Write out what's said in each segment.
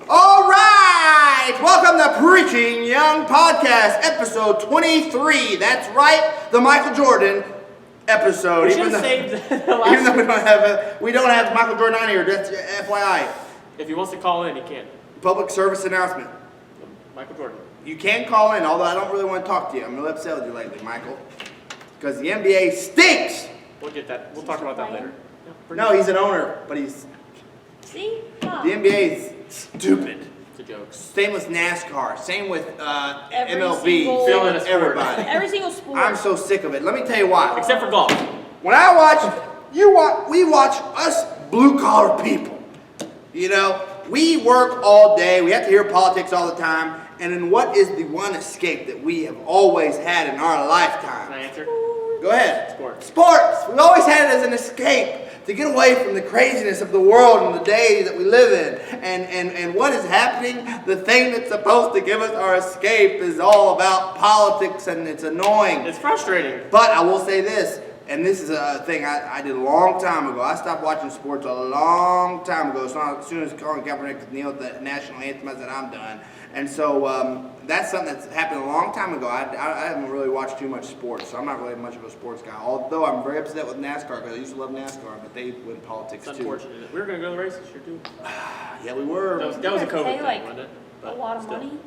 All right, welcome to Preaching Young Podcast, episode 23. That's right, the Michael Jordan episode. We should have saved the last even though we don't have Michael Jordan on here. That's FYI. If he wants to call in, he can. Public service announcement. Michael Jordan. You can call in, although I don't really want to talk to you. I'm really upset with you lately, Michael, because the NBA stinks. We'll get that. We'll talk about that later. No, he's an owner, but he's See? Huh. the NBA is stupid. It's a joke. Same with NASCAR. Same with Every MLB. single- Fill in a sport. Everybody. Every single sport. I'm so sick of it. Let me tell you why. Except for golf. When I watch, we watch us blue collar people. You know, we work all day. We have to hear politics all the time. And then what is the one escape that we have always had in our Can I lifetime? answer? Go ahead. Sports. Sports. We've always had it as an escape to get away from the craziness of the world and the days that we live in. And what is happening? The thing that's supposed to give us our escape is all about politics, and it's annoying. It's frustrating. But I will say this, and this is a thing I did a long time ago. I stopped watching sports a long time ago. So as soon as Colin Kaepernick kneeled the national anthem, I said, I'm done. And so that's something that's happened a long time ago. I haven't really watched too much sports, so I'm not really much of a sports guy. Although I'm very upset with NASCAR, because I used to love NASCAR, but they went politics It's too. unfortunate. We were going to go to the race this year, too. Yeah, we were. That was a They COVID pay, thing, like, wasn't it? a But lot of still. money.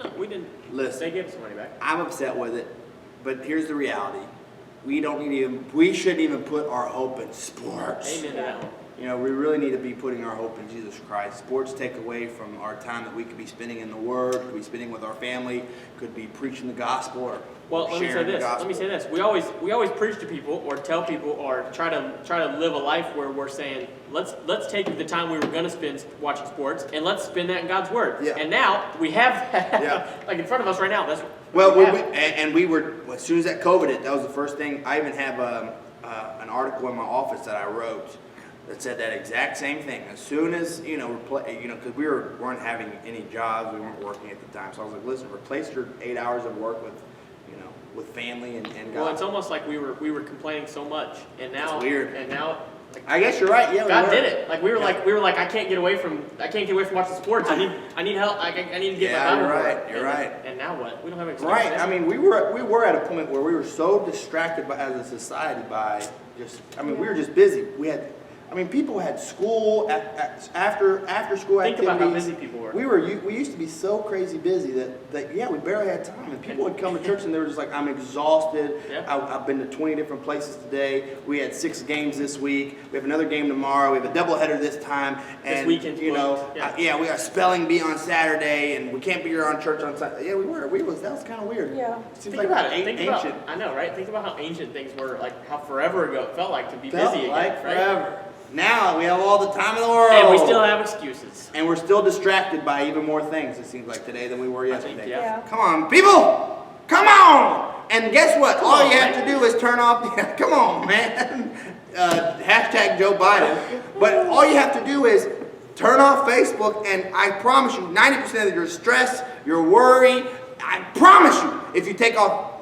No, we didn't. Listen. They gave us money back. I'm upset with it, but here's the reality. We shouldn't even put our hope in sports. Amen to that one. You know, we really need to be putting our hope in Jesus Christ. Sports take away from our time that we could be spending in the Word, could be spending with our family, could be preaching the gospel or Well, let me say sharing the this. gospel. Let me say this. We always preach to people or tell people or try to live a life where we're saying let's take the time we were going to spend watching sports and let's spend that in God's Word. Yeah. And now we have Yeah. like in front of us right now. That's Well, what we have. and we were, as soon as that COVID hit, that was the first thing. I even have an article in my office that I wrote that said that exact same thing. As soon as, because we weren't having any jobs, we weren't working at the time. So I was like, listen, replace your 8 hours of work with family and God. Well, it's almost like we were complaining so much, and now It's weird. And now, like, I guess you're right. Yeah, God we were. did it. Like we were like I can't get away from watching sports. I need help. I need to get Yeah, my Bible. you're right, read. you're right. And now what? We don't have any excuse. Right. I mean, we were at a point where we were so distracted as a society by we were just busy. People had school after school Think activities. about how busy people were. We used to be so crazy busy that we barely had time. And people would come to church and they were just like, I'm exhausted. Yeah. I've been to 20 different places today. We had 6 games this week. We have another game tomorrow. We have a doubleheader this time. And This weekend's booked. Yeah. we got spelling bee on Saturday, and we can't be here on church on Sunday. Yeah, we were. That was kind of weird. Yeah. Seems Think like about it. ancient. I know, right? Think about how ancient things were. Like how forever ago it felt like to be Felt busy like again. Right? forever. Now we have all the time in the world. And we still have excuses. And we're still distracted by even more things, it seems like, today than we were yesterday. think, Yeah. Come on, people! Come on! And guess what? Come all on, you have man. to do is turn off... come on, man. Hashtag Joe Biden. But all you have to do is turn off Facebook, and I promise you, 90% of your stress, your worry, I promise you, if you take off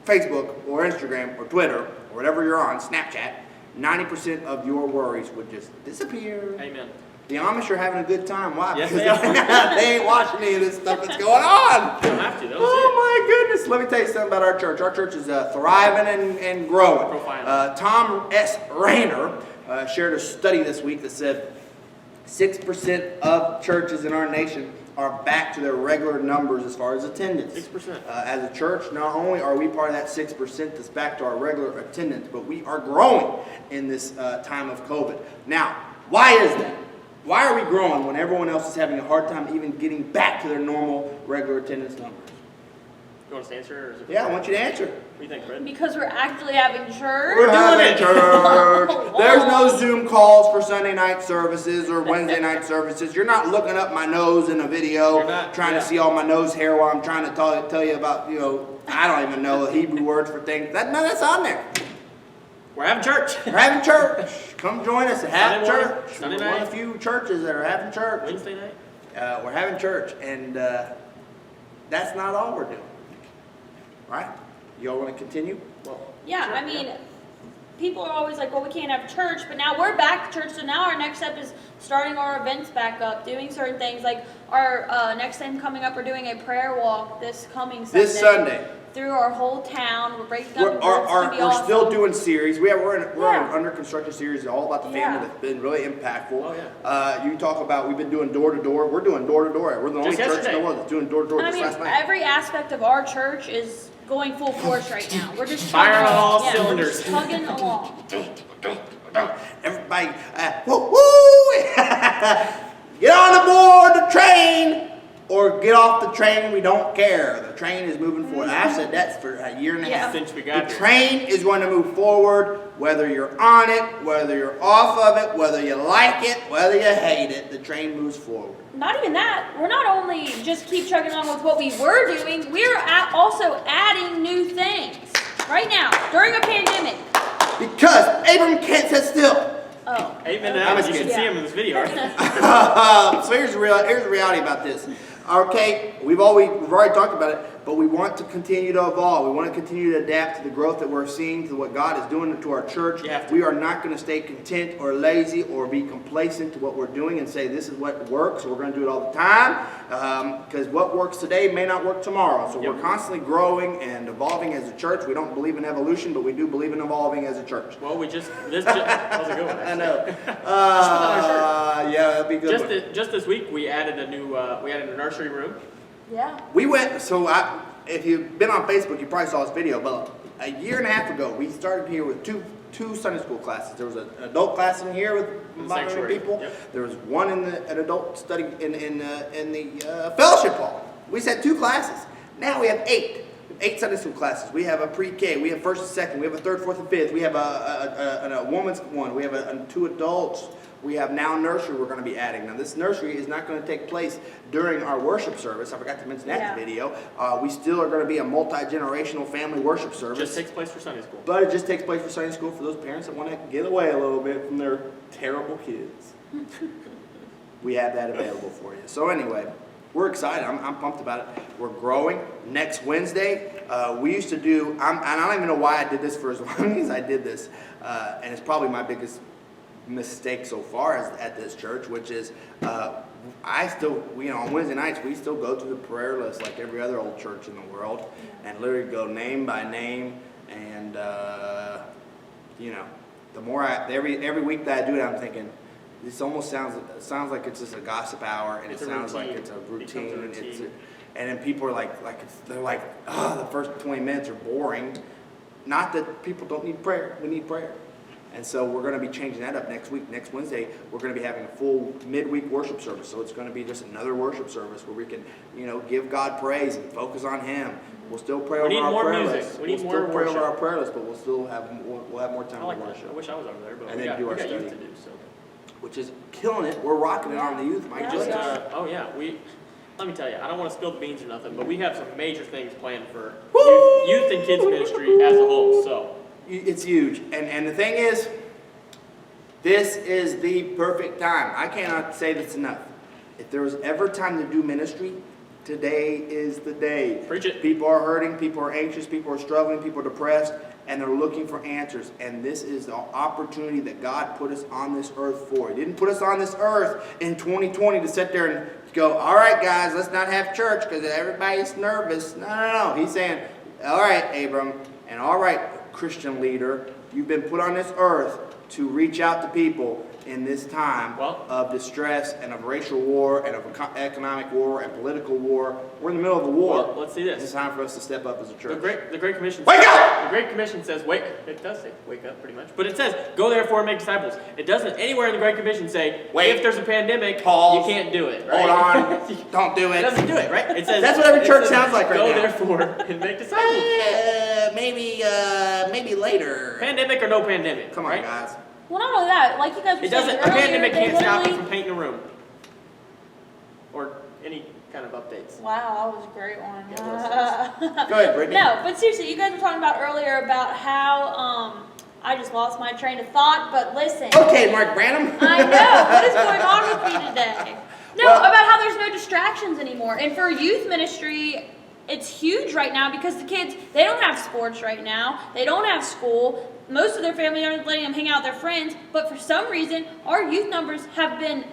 Facebook or Instagram or Twitter or whatever you're on, Snapchat, 90% of your worries would just disappear. Amen. The Amish are having a good time. Why? Yes, Because they are. they ain't watching any of this stuff that's going on. They don't have to. They don't Oh my goodness. Let me tell you something about our church. Our church is thriving and growing. Profiling. Tom S. Rayner shared a study this week that said 6% of churches in our nation are back to their regular numbers as far as attendance. 6%. As a church, not only are we part of that 6% that's back to our regular attendance, but we are growing in this time of COVID. Now, why is that? Why are we growing when everyone else is having a hard time even getting back to their normal regular attendance numbers? You want us to answer? Or is it Yeah, I want you to answer. What do you think, Fred? Because we're actually having church. We're having it. church. There's no Zoom calls for Sunday night services or Wednesday night services. You're not looking up my nose in a video, You're not, trying yeah. to see all my nose hair while I'm trying to tell you about, I don't even know Hebrew words for things. That's on there. We're having church. We're having church. Come join us at Have Sunday morning, Church. Sunday We're one night. of the few churches that are having church. Wednesday night. We're having church, and that's not all we're doing. Right? Y'all want to continue? Well, Yeah, sure, I mean, people are always like, well, we can't have church, but now we're back to church, so now our next step is starting our events back up, doing certain things. Like our next thing coming up, we're doing a prayer walk this coming Sunday. This Sunday. Through our whole town. We're breaking up We're, in groups. It's gonna be we're awesome. still doing series. We're in an Yeah. under construction series all about the family Yeah. that's been really impactful. Oh, yeah. You talk about we've been doing door to door. We're doing door to door. We're the only Just church in yesterday. the world that's doing door to door. And I Just mean, last night. every aspect of our church is going full force right now. We're just Firing chugging on all along. Yeah, we're cylinders. just tugging along. Everybody, woo, woo! Get on the board the train, or get off the train. We don't care. The train is moving forward. I've said that for a year and a Yeah. half. Since we got The here. train is going to move forward, whether you're on it, whether you're off of it, whether you like it, whether you hate it. The train moves forward. Not even that. We're not only just keep chugging on with what we were doing, we're also adding new things. Right now, during a pandemic. Because Abram can't sit still. Oh. Amen. I'm You just should kidding. see him in this video. So here's the reality about this. Okay, we've already talked about it, but we want to continue to evolve. We want to continue to adapt to the growth that we're seeing, to what God is doing to our church. You have to. We are not going to stay content or lazy or be complacent to what we're doing and say this is what works, so we're going to do it all the time. Because what works today may not work tomorrow. So Yep. we're constantly growing and evolving as a church. We don't believe in evolution, but we do believe in evolving as a church. Well, how's it going? I know. Yeah, that'd be a good. one. Just this week, we added a new nursery room. Yeah. We went, if you've been on Facebook, you probably saw this video, but a year and a half ago, we started here with two Sunday school classes. There was an adult class in here with about 100 Sanctuary, people. yep. There was one an adult study in the fellowship hall. We just had 2 classes. Now we have 8. 8 Sunday school classes. We have a pre-K. We have first and second. We have a third, fourth, and fifth. We have a woman's one. We have 2 adults. We have now nursery we're going to be adding. Now this nursery is not going to take place during our worship service. I forgot to mention that in the video. We still are going to be a multi-generational family worship service. Just takes place for Sunday school. But it just takes place for Sunday school for those parents that want to get away a little bit from their terrible kids. We have that available for you. So anyway, we're excited. I'm pumped about it. We're growing. Next Wednesday, we used to do, and I don't even know why I did this for as long as I did this, and it's probably my biggest mistake so far at this church, which is I still, on Wednesday nights, we still go through the prayer list like every other old church in the world and literally go name by name. And, the more every week that I do it, I'm thinking, this almost sounds like it's just a gossip hour, and It's it a sounds routine. like it's a routine. Becomes a routine. And then people are they're like, oh, the first 20 minutes are boring. Not that people don't need prayer. We need prayer. And so we're going to be changing that up next week. Next Wednesday, we're going to be having a full midweek worship service. So it's going to be just another worship service where we can, give God praise and focus on Him. We'll still pray We need over our more prayer music. list. We need We'll more still pray over worship. our prayer list, but we'll have more time I like to that. worship. I wish I was over there, but And we then got, do we our got youth study. to do. So Which is killing it. We're rocking it on the youth. My Yeah, just we goodness. are. oh yeah, let me tell you, I don't want to spill the beans or nothing, but we have some major things planned for Woo! youth and kids ministry as a whole. So It's huge. And the thing is, this is the perfect time. I cannot say this enough. If there was ever time to do ministry, today is the day. Preach it. People are hurting, people are anxious, people are struggling, people are depressed, and they're looking for answers. And this is the opportunity that God put us on this earth for. He didn't put us on this earth in 2020 to sit there and go, all right, guys, let's not have church because everybody's nervous. No. He's saying, all right, Abram, and all right, Christian leader, you've been put on this earth to reach out to people in this time of distress and of racial war and of economic war and political war. We're in the middle of a war. Well, let's see this. It's time for us to step up as a church. The Great Commission. Wake up! The Great Commission says wake. It does say wake up pretty much, but it says go therefore and make disciples. It doesn't anywhere in the Great Commission say Wait. if there's a pandemic, Pause. you can't do it. Right? Hold on. Don't do It it. doesn't do it, right? It says That's what every it church says, sounds like right go now. therefore and make disciples. Maybe later. Pandemic or no pandemic. Come on, right? guys. Well, not only that, like you guys were It saying doesn't. A earlier, pandemic they can't stop you literally- from painting a room or any kind of updates. Wow, that was a great one. Yeah, Go ahead, Brittany. No, but seriously, you guys were talking about earlier about how I just lost my train of thought. But listen, Okay, Mark Branham. I know what is going on with me today. No, Well- about how there's no distractions anymore. And for youth ministry, it's huge right now because the kids, they don't have sports right now. They don't have school. Most of their family aren't letting them hang out with their friends. But for some reason, our youth numbers have been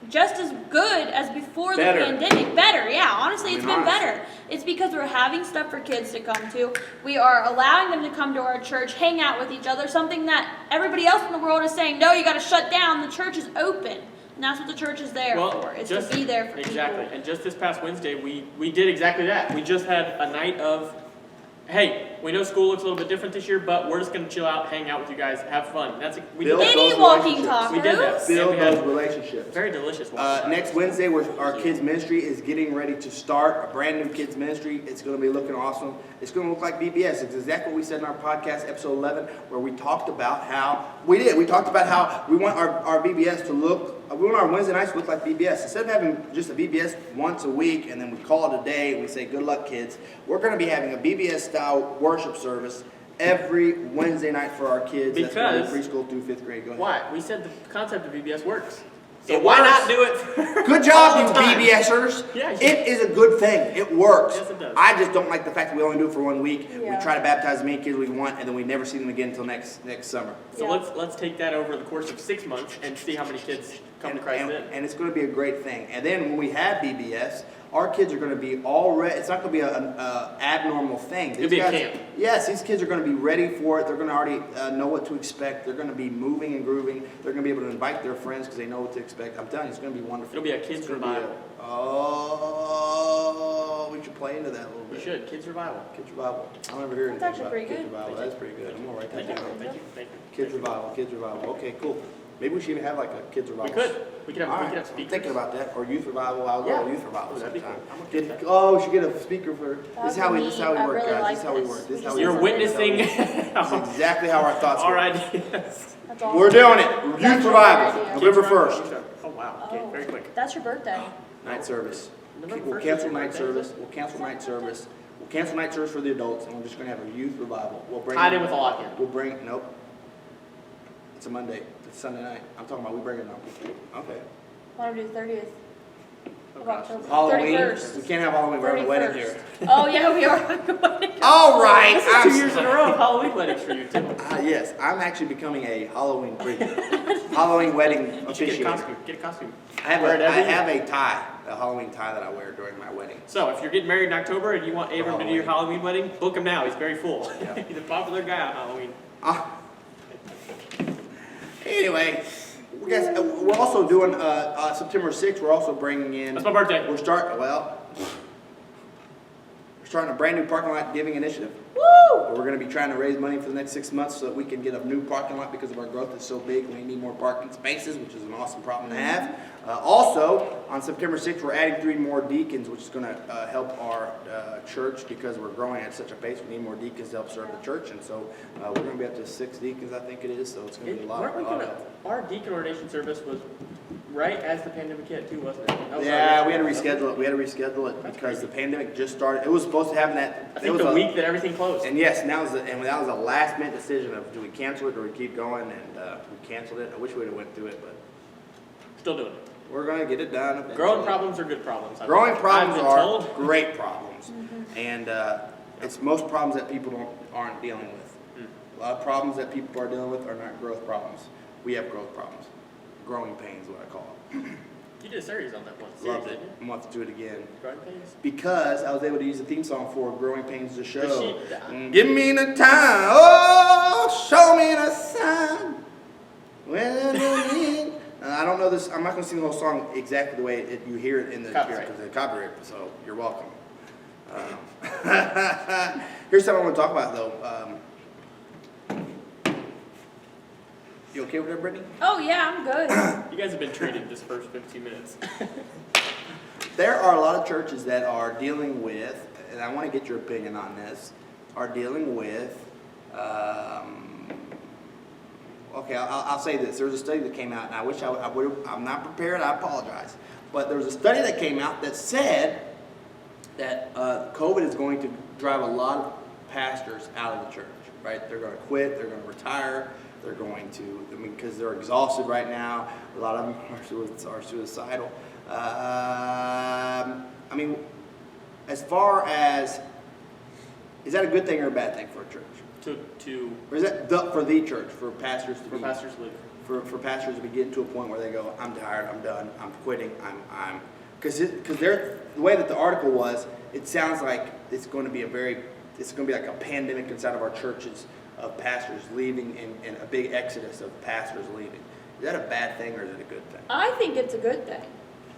just as good as before the pandemic. Better, yeah. Honestly, it's been better. It's because we're having stuff for kids to come to. We are allowing them to come to our church, hang out with each other, something that everybody else in the world is saying, no, you got to shut down. The church is open. And that's what the church is there for. It's to be there for exactly. people. And just this past Wednesday, we did exactly that. We just had a night of, hey, we know school looks a little bit different this year, but we're just going to chill out, hang out with you guys, have fun. We did that. Mini walking tacos. We did that. Build those relationships. Very delicious walking Next Wednesday, our kids ministry is getting ready to start a brand new kids ministry. It's going to be looking awesome. It's going to look like VBS. It's exactly what we said in our podcast, episode 11, where we talked about how we talked about how we want our VBS to look. We want our Wednesday nights to look like VBS. Instead of having just a VBS once a week and then we call it a day and we say good luck kids, we're going to be having a VBS style worship service every Wednesday night for our kids. Because that's going to be preschool through 5th grade. Go ahead. Why? We said the concept of VBS works. So It why works. not do it for Good job, all you the time? VBSers. Yeah, It is a good thing. It works. Yes, it does. I just don't like the fact that we only do it for 1 week. Yeah. We try to baptize as many kids as we want, and then we never see them again until next summer. So Yeah. let's take that over the course of 6 months and see how many kids come to Christ then. And it's going to be a great thing. And then when we have VBS, our kids are going to be all ready. It's not going to be an abnormal thing. It'll be a camp. Yes, these kids are going to be ready for it. They're going to already know what to expect. They're going to be moving and grooving. They're going to be able to invite their friends because they know what to expect. I'm telling you, it's going to be wonderful. It'll be a kids It's gonna be revival. We should play into that a little We bit. should. Kids revival. Kids revival. I don't ever hear That's anything actually about pretty kids good. revival. That's pretty good. I'm gonna write that Thank you. down. Thank you. Thank you. Kids revival. Kids revival. Okay, cool. Maybe we should even have like a kids revival. We could have All right, we could have I'm speakers. thinking about that, or youth revival. I'll go Yeah. to youth revival Oh, that'd be sometime. cool. I'm okay with that. Oh, we should get a speaker for. This is how we. would This is be how we neat. I work, really guys. like This is how we this. work. This We is how just we You're work. witnessing This is exactly how our thoughts our work. ideas. That's awesome. We're doing it. Youth That's revival, your idea. November 1st. Oh wow. Okay, very quick. That's your birthday. Night service. November We'll 1st cancel is your night birthday, service. is it? We'll cancel night service. We'll cancel night service for the adults, and we're just gonna have a youth revival. We'll bring. Tied in with a lock-in. We'll bring. Nope. It's a Monday. It's Sunday night. I'm talking about we bring it up. Okay. Why don't we do the 30th of October? Halloween. 31st. We can't have Halloween. We're having a wedding here. 31st. Oh yeah, we are. All right. This is 2 years in a row of Halloween weddings for you too. Yes, I'm actually becoming a Halloween priest. Halloween wedding You should get a officiator. costume. Get a costume. I have Wear it every year. a tie, a Halloween tie that I wear during my wedding. So if you're getting married in October and you want Abram to do your Halloween wedding, book him now. He's very full. Yeah. He's a popular guy on Halloween. Anyway, guys, we're also doing September 6th. We're also bringing in. That's my birthday. We're starting a brand new parking lot giving initiative. Woo! We're going to be trying to raise money for the next 6 months so that we can get a new parking lot because of our growth is so big. We need more parking spaces, which is an awesome problem to have. Also, on September 6th, we're adding 3 more deacons, which is going to help our church because we're growing at such a pace. We need more deacons to help serve the church, and so we're going to be up to 6 deacons, I think it is. So it's going to be a lot. Weren't we of gonna, help. our deacon ordination service was right as the pandemic hit too, wasn't it? That was our Yeah, we had to original- reschedule it. We had to reschedule it That's because crazy. the pandemic just started. It was supposed to happen that. I it think was the a- week that everything closed. And yes, that was a last minute decision of do we cancel it or we keep going, and we canceled it. I wish we'd have went through it, but Still doing it. we're gonna get it done. Eventually. Growing problems are good problems. Growing problems I've been are told. great problems, and it's most problems that people aren't dealing with. A lot of problems that people are dealing with are not growth problems. We have growth problems. Growing pains, is what I call it. You did a series on that one. Loved Series, it. didn't you? I want to do it again. Growing pains. Because I was able to use the theme song for Growing Pains, the show. Does she- Give me the time, oh, show me the sign. When you need. I don't know this. I'm not going to sing the whole song exactly the way you hear it in the Copyright. because of the copyright. So you're welcome. Here's something I want to talk about though. You okay with that, Brittany? Oh yeah, I'm good. You guys have been treated this first 15 minutes. There are a lot of churches that are dealing with, and I want to get your opinion on this, are dealing with, okay, I'll say this. There was a study that came out, and I wish I would I'm not prepared, I apologize. But there was a study that came out that said that COVID is going to drive a lot of pastors out of the church, right? They're going to quit, they're going to retire, they're going to, because they're exhausted right now. A lot of them are suicidal. as far as, is that a good thing or a bad thing for a church? Or is that for the church, for pastors to pastors to leave. For pastors to be getting to a point where they go, I'm tired, I'm done, I'm quitting, because the way that the article was, it sounds like it's going to be like a pandemic inside of our churches of pastors leaving and a big exodus of pastors leaving. Is that a bad thing or is it a good thing? I think it's a good thing.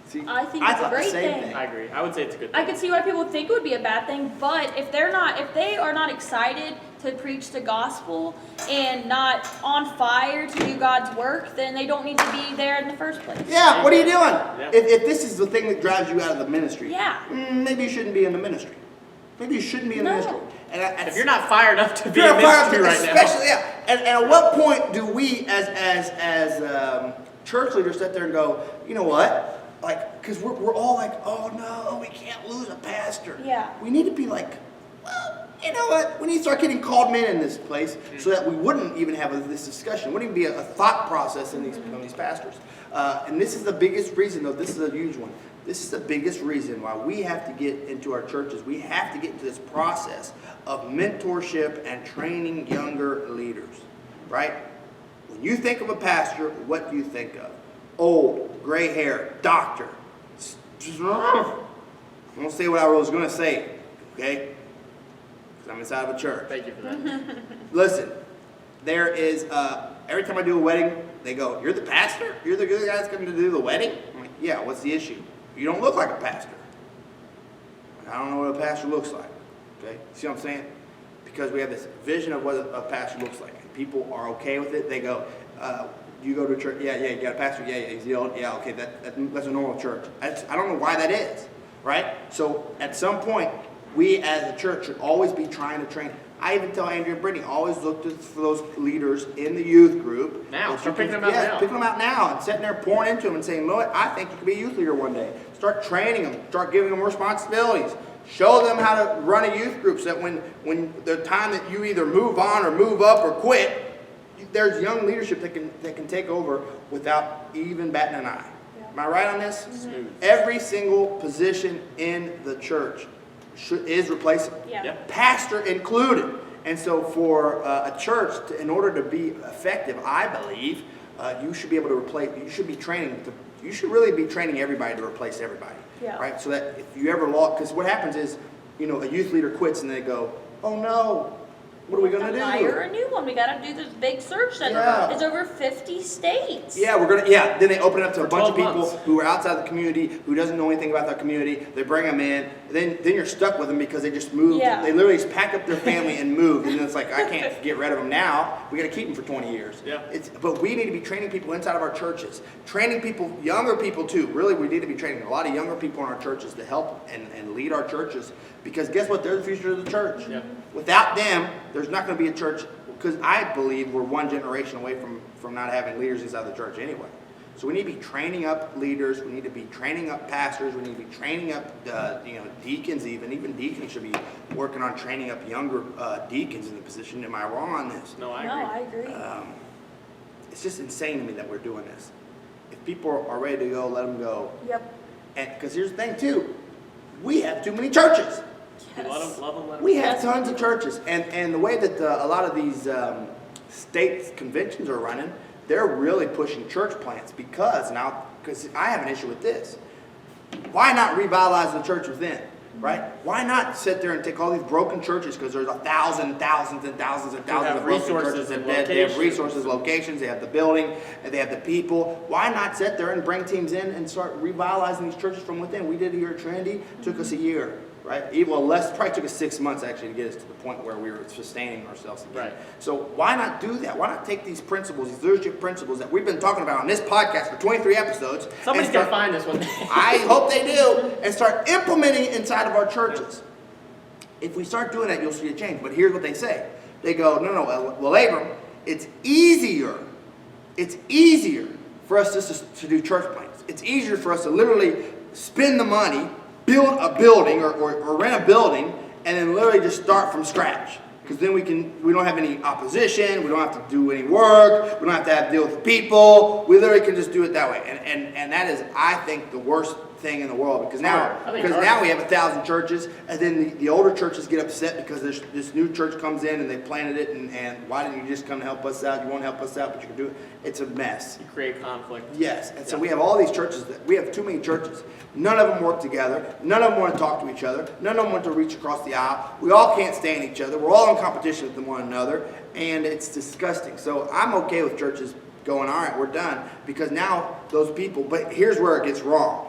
See, I think it's a thought the great same thing. I agree. I would say it's a good I thing. could see why people think it would be a bad thing, but if they are not excited to preach the gospel and not on fire to do God's work, then they don't need to be there in the first place. Yeah, what are you doing? Yeah. If this is the thing that drives you out of the ministry, Yeah. Maybe you shouldn't be in the ministry. Maybe you shouldn't be in the No. ministry. And If you're not fired up to be you're in fired ministry up, right now, especially, yeah. And at what point do we, as church leaders, sit there and go, you know what? Like, because we're all like, oh no, we can't lose a pastor. Yeah. We need to be like, well, you know what? We need to start getting called men in this place so that we wouldn't even have this discussion. Wouldn't even be a thought process in these pastors. And this is the biggest reason, though. This is a huge one. This is the biggest reason why we have to get into our churches. We have to get into this process of mentorship and training younger leaders, right? When you think of a pastor, what do you think of? Old, gray hair, doctor. I won't say what I was going to say, okay? Because I'm inside of a church. thank you for that. Listen, there is, every time I do a wedding, they go, you're the pastor? You're the good guy that's coming to do the wedding? I'm like, yeah, what's the issue? You don't look like a pastor. I don't know what a pastor looks like, okay? See what I'm saying? Because we have this vision of what a pastor looks like. And people are okay with it. They go, you go to a church, yeah, you got a pastor, yeah, he's the old, yeah, okay, that's a normal church. I don't know why that is, right? So at some point, we as a church should always be trying to train. I even tell Andrea and Brittany, always look for those leaders in the youth group. Now, that start you picking them out now. picking them out now and sitting there pouring into them and saying, Lord, I think you could be a youth leader one day. Start training them, start giving them responsibilities. Show them how to run a youth group so that when the time that you either move on or move up or quit, there's young leadership that can take over without even batting an eye. Yeah. Am I right on this? Smooth. Every single position in the church is replaceable. Yeah. Yep. Pastor included. And so for a church, in order to be effective, I believe, you should be able to replace, you should really be training everybody to replace everybody. Yeah. Right? So that if you ever lost, because what happens is, a youth leader quits and they go, oh no, what are we going to do? Hire a new one. We got to do this big search that Yeah. is over 50 states. Yeah, then they open it up to a For bunch of 12 people months. who are outside the community, who doesn't know anything about that community. They bring them in. Then you're stuck with them because they just moved. Yeah. They literally just pack up their family and moved. And then it's like, I can't get rid of them now. We got to keep them for 20 years. Yeah. But we need to be training people inside of our churches. Training people, younger people too. Really, we need to be training a lot of younger people in our churches to help and lead our churches. Because guess what? They're the future of the church. Yeah. Without them, there's not going to be a church. Because I believe we're one generation away from not having leaders inside the church anyway. So we need to be training up leaders. We need to be training up pastors. We need to be training up, deacons even. Even deacons should be working on training up younger deacons in the position. Am I wrong on this? No, I No, agree. I agree. It's just insane to me that we're doing this. If people are ready to go, let them go. Yep. And because here's the thing too, we have too many churches. Yes. Love them. We have Yes, tons we of do. churches, and the way that a lot of these state conventions are running, they're really pushing church plants because I have an issue with this. Why not revitalize the church within, right? Why not sit there and take all these broken churches, because there's thousands and thousands of have broken resources churches, and they have locations. resources, locations, they have the building, and they have the people. Why not sit there and bring teams in and start revitalizing these churches from within? We did it here at Trinity. Took us a year. Right? Probably took us 6 months actually to get us to the point where we were sustaining ourselves again. Right. So why not do that? Why not take these principles, these leadership principles that we've been talking about on this podcast for 23 episodes. Somebody's going to find this one. I hope they do, and start implementing it inside of our churches. If we start doing that, you'll see a change. But here's what they say. They go, no, well, Abram, it's easier for us just to do church plants. It's easier for us to literally spend the money, build a building or rent a building, and then literally just start from scratch. Because then we don't have any opposition, we don't have to do any work, we don't have to deal with the people. We literally can just do it that way. And that is, I think, the worst thing in the world because Harder. I think it's now harder. we have 1,000 churches, and then the older churches get upset because this new church comes in and they planted it, and why didn't you just come to help us out? You won't help us out, but you can do it. It's a mess. You create conflict. Yes, and so Yeah. we have all these churches we have too many churches. None of them work together. None of them want to talk to each other. None of them want to reach across the aisle. We all can't stand each other. We're all in competition with one another, and it's disgusting. So I'm okay with churches going, all right, we're done, because now those people, but here's where it gets wrong.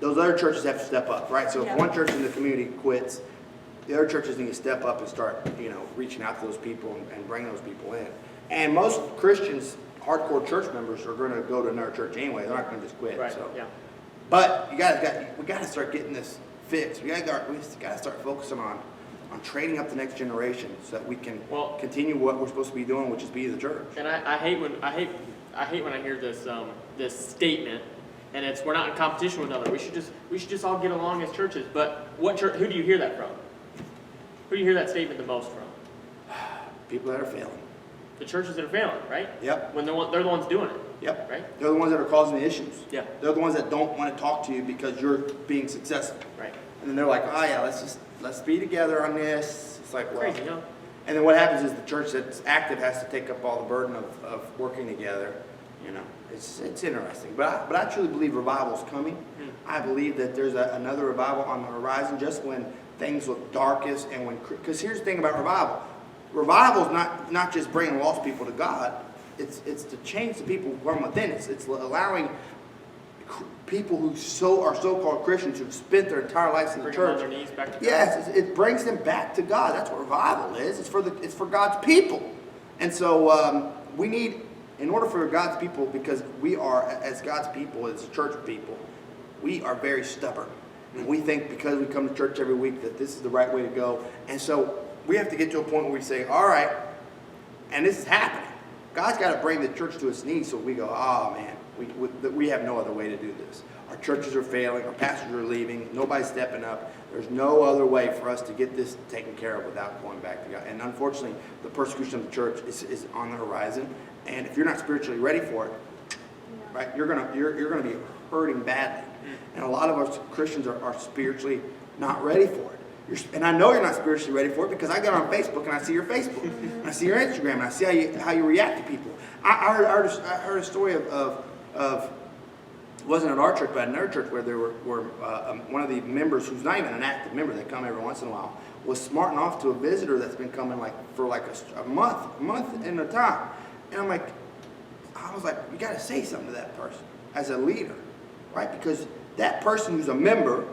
Those other churches have to step up, right? So Yeah. if one church in the community quits, the other churches need to step up and start, reaching out to those people and bring those people in. And most Christians, hardcore church members, are going to go to another church anyway. They're not going to just quit. Right. So. Yeah. But we got to start getting this fixed. We got to start focusing on training up the next generation so that we can continue what we're supposed to be doing, which is be the church. And I hate when I hear this this statement, and it's we're not in competition with another. We should just all get along as churches. But what church? Who do you hear that from? Who do you hear that statement the most from? People that are failing. The churches that are failing, right? Yep. When they're the ones doing it. Yep. Right. They're the ones that are causing the issues. Yeah. They're the ones that don't want to talk to you because you're being successful. Right. And then they're like, oh yeah, let's be together on this. It's like, well, Crazy, huh? and then what happens is the church that's active has to take up all the burden of working together. It's interesting. But I truly believe revival's coming. I believe that there's another revival on the horizon just when things look darkest and because here's the thing about revival. Revival is not just bringing lost people to God. It's to change the people from within. It's allowing people who are so-called Christians who've spent their entire lives in the Bring them on church. their knees back to God. Yes, it brings them back to God. That's what revival is. It's for God's people. And so we need, in order for God's people, because we are, as God's people, as church people, we are very stubborn. And we think because we come to church every week that this is the right way to go. And so we have to get to a point where we say, all right, and this is happening. God's got to bring the church to its knees so we go, oh man, we have no other way to do this. Our churches are failing, our pastors are leaving, nobody's stepping up. There's no other way for us to get this taken care of without going back to God. And unfortunately, the persecution of the church is on the horizon. And if you're not spiritually ready for it, right, you're gonna be hurting badly. And a lot of us Christians are spiritually not ready for it. And I know you're not spiritually ready for it because I get on Facebook and I see your Facebook, and I see your Instagram, and I see how you react to people. I heard a story of it wasn't at our church, but at another church where there were one of the members who's not even an active member, they come every once in a while, was smarting off to a visitor that's been coming for a month in a time. And I was like, you got to say something to that person as a leader, right? Because that person who's a member,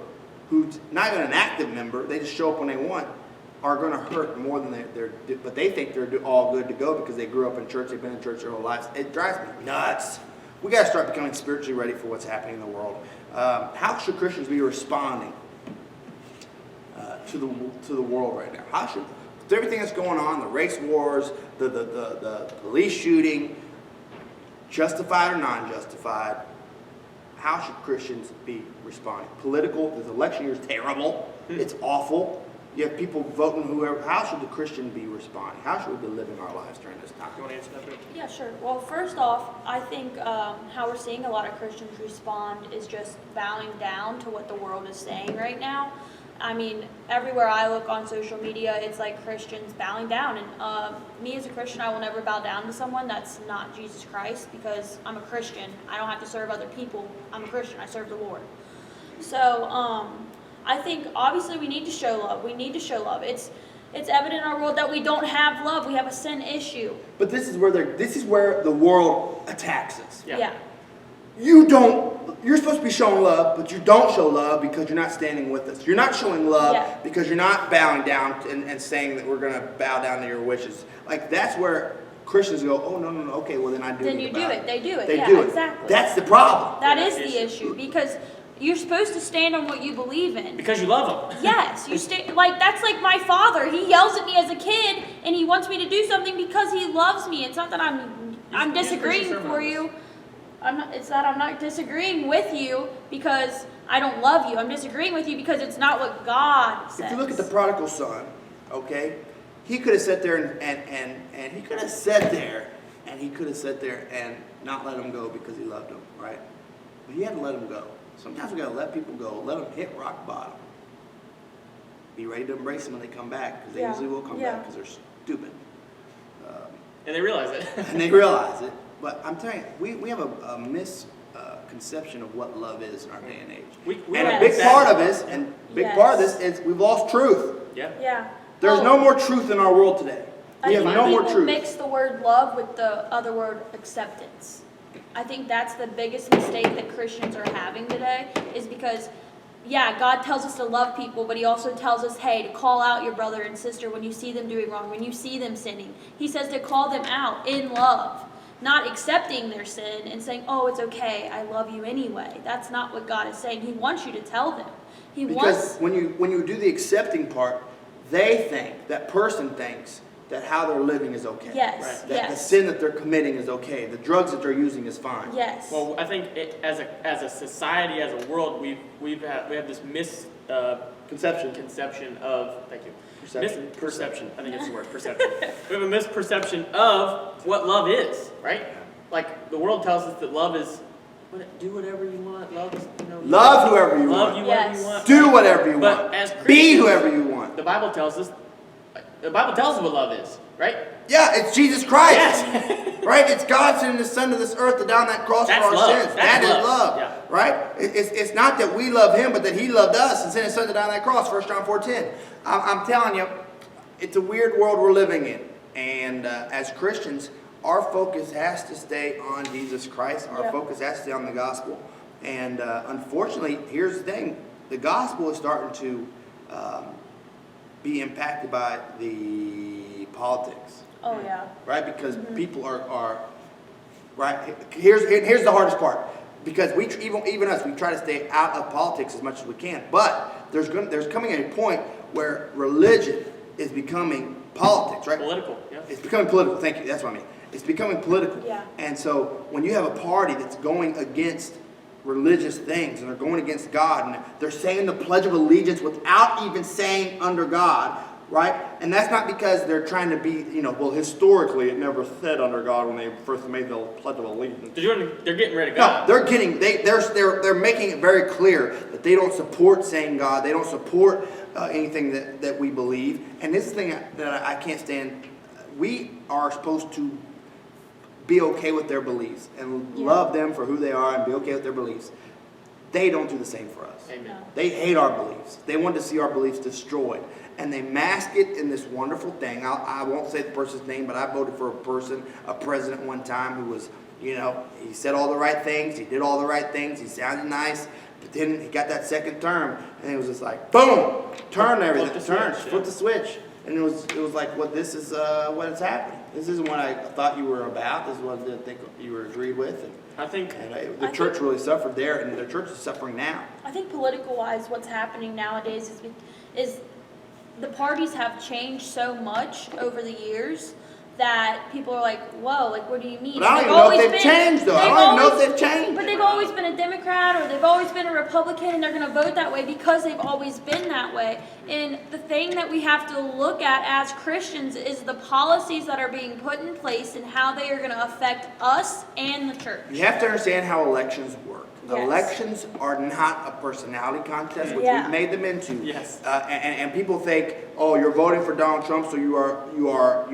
who's not even an active member, they just show up when they want, are going to hurt more than but they think they're all good to go because they grew up in church, they've been in church their whole lives. It drives me nuts. We got to start becoming spiritually ready for what's happening in the world. How should Christians be responding to the world right now? How should, with everything that's going on, the race wars, the police shooting, justified or non-justified, how should Christians be responding? Political, this election year is terrible. It's awful. You have people voting whoever. How should the Christian be responding? How should we be living our lives during this time? You want to answer that, Bill? Yeah, sure. Well, first off, I think how we're seeing a lot of Christians respond is just bowing down to what the world is saying right now. I mean, everywhere I look on social media, it's like Christians bowing down. And me as a Christian, I will never bow down to someone that's not Jesus Christ because I'm a Christian. I don't have to serve other people. I'm a Christian. I serve the Lord. So I think obviously we need to show love. We need to show love. It's evident in our world that we don't have love. We have a sin issue. But this is where the world attacks us. Yeah. You're supposed to be showing love, but you don't show love because you're not standing with us. You're not showing love because you're not bowing down and saying that we're going to bow down to your wishes. Like, that's where Christians go, oh, no, okay, well, then I do Then need you to do bow it. down. They do it. They Yeah, do it. exactly. That's the problem. That Yeah, is that's the issue because you're supposed to stand on what you believe in. Because you love them. Yes, you stay that's like my father. He yells at me as a kid, and he wants me to do something because he loves me. It's not that I'm disagreeing for you. It's that I'm not disagreeing with you because I don't love you. I'm disagreeing with you because it's not what God says. If you look at the prodigal son, okay, he could have sat there and he could have sat there and he could have sat there and not let him go because he loved him, right? But he had to let him go. Sometimes we gotta let people go, let them hit rock bottom. Be ready to embrace them when they come back, because they Yeah. usually will come Yeah. back because they're stupid. And they realize it. And they realize it. But I'm telling you, we have a misconception of what love is in our day and age. We And a Yes. big part of this, and big Yes. part of this is we've lost truth. Yeah. Yeah. There's Oh, no more truth in our world today. I We have think no more people truth. mix the word love with the other word acceptance. I think that's the biggest mistake that Christians are having today, is because, yeah, God tells us to love people, but he also tells us, hey, to call out your brother and sister when you see them doing wrong, when you see them sinning. He says to call them out in love, not accepting their sin and saying, oh, it's okay, I love you anyway. That's not what God is saying. He wants you to tell them. He Because wants, when you do the accepting part, they think, that person thinks, that how they're living is okay. yes, Right. That the yes, sin that they're committing is okay. The drugs that they're using is fine. yes. Well, I think as a society, as a world, we have this Conception. misconception of, thank you. Perception. Misperception. I think it's the word, perception. We have a misperception of what love is, right? Like the world tells us that love is do whatever you want. Love is, Love whoever you love want. you whatever Yes. you want. Do whatever you But want. as Be Christians, whoever you want. The Bible tells us. The Bible tells us what love is, right? Yeah, it's Jesus Christ. Yes. Right? It's God sending his son to this earth to die on that cross That's for our love. sins. That That's is love. love. Yeah. Right? It's not that we love him, but that he loved us and sent his son to die on that cross, 1 John 4:10. I'm telling you, it's a weird world we're living in. And as Christians, our focus has to stay on Jesus Christ. Our Yeah. focus has to stay on the gospel. And unfortunately, here's the thing. The gospel is starting to be impacted by the politics. Oh, yeah. Right? Because people are right. Here's the hardest part. Because even us, we try to stay out of politics as much as we can. But there's coming a point where religion is becoming politics, right? Political. Yeah. It's becoming political. Thank you. That's what I mean. It's becoming political. Yeah. And so when you have a party that's going against religious things and they're going against God and they're saying the Pledge of Allegiance without even saying under God, right? And that's not because they're trying to be, well, historically it never said under God when they first made the Pledge of Allegiance. They're getting rid of No, God. they're making it very clear that they don't support saying God. They don't support anything that we believe. And this is the thing that I can't stand. We are supposed to be okay with their beliefs and Yeah. love them for who they are and be okay with their beliefs. They don't do the same for us. Amen. No. They hate our beliefs. They want to see our beliefs destroyed. And they mask it in this wonderful thing. I won't say the person's name, but I voted for a president one time who was, he said all the right things. He did all the right things. He sounded nice. But then he got that second term, and it was just like, boom, turn everything, flip the switch. And it was like, this is what is happening. This isn't what I thought you were about. This is what I think you were agreed with. And I think the church really suffered there, and the church is suffering now. I think political-wise, what's happening nowadays is the parties have changed so much over the years that people are like, whoa, like, what do you mean? But I don't even know if they've changed, though. I don't even know if they've changed. But they've always been a Democrat or they've always been a Republican, and they're going to vote that way because they've always been that way. And the thing that we have to look at as Christians is the policies that are being put in place and how they are going to affect us and the church. You have to understand how elections work. Yes. Elections are not a personality contest, which Yeah. we've made them into. Yes. And people think, oh, you're voting for Donald Trump, so you are,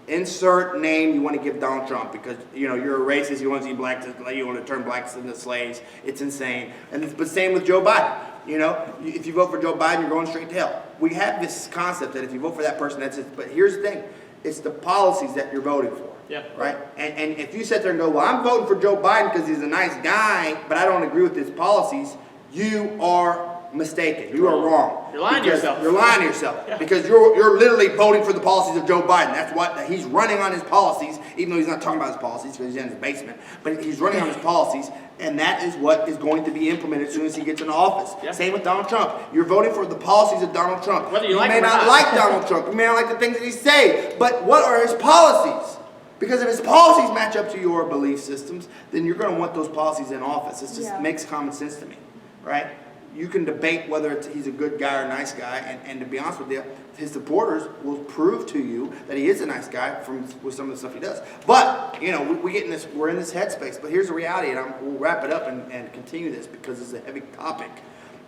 insert name you want to give Donald Trump because, you're a racist, you want to see blacks, you want to turn blacks into slaves. It's insane. But same with Joe Biden. If you vote for Joe Biden, you're going straight to hell. We have this concept that if you vote for that person, that's it. But here's the thing. It's the policies that you're voting for. Yeah. Right? And if you sit there and go, well, I'm voting for Joe Biden because he's a nice guy, but I don't agree with his policies, you are mistaken. You are wrong. You're lying to Because yourself. You're lying to yourself. Because you're literally voting for the policies of Joe Biden. That's what he's running on his policies, even though he's not talking about his policies because he's in his basement. But he's running on his policies, and that is what is going to be implemented as soon as he gets into office. Yeah. Same with Donald Trump. You're voting for the policies of Donald Trump. Whether you like may him or not not. like Donald Trump. You may not like the things that he say. But what are his policies? Because if his policies match up to your belief systems, then you're going to want those policies in office. It just makes common sense to me, right? you can debate whether he's a good guy or a nice guy, and to be honest with you, his supporters will prove to you that he is a nice guy with some of the stuff he does. But we're in this headspace. But here's the reality, and we'll wrap it up and continue this because it's a heavy topic.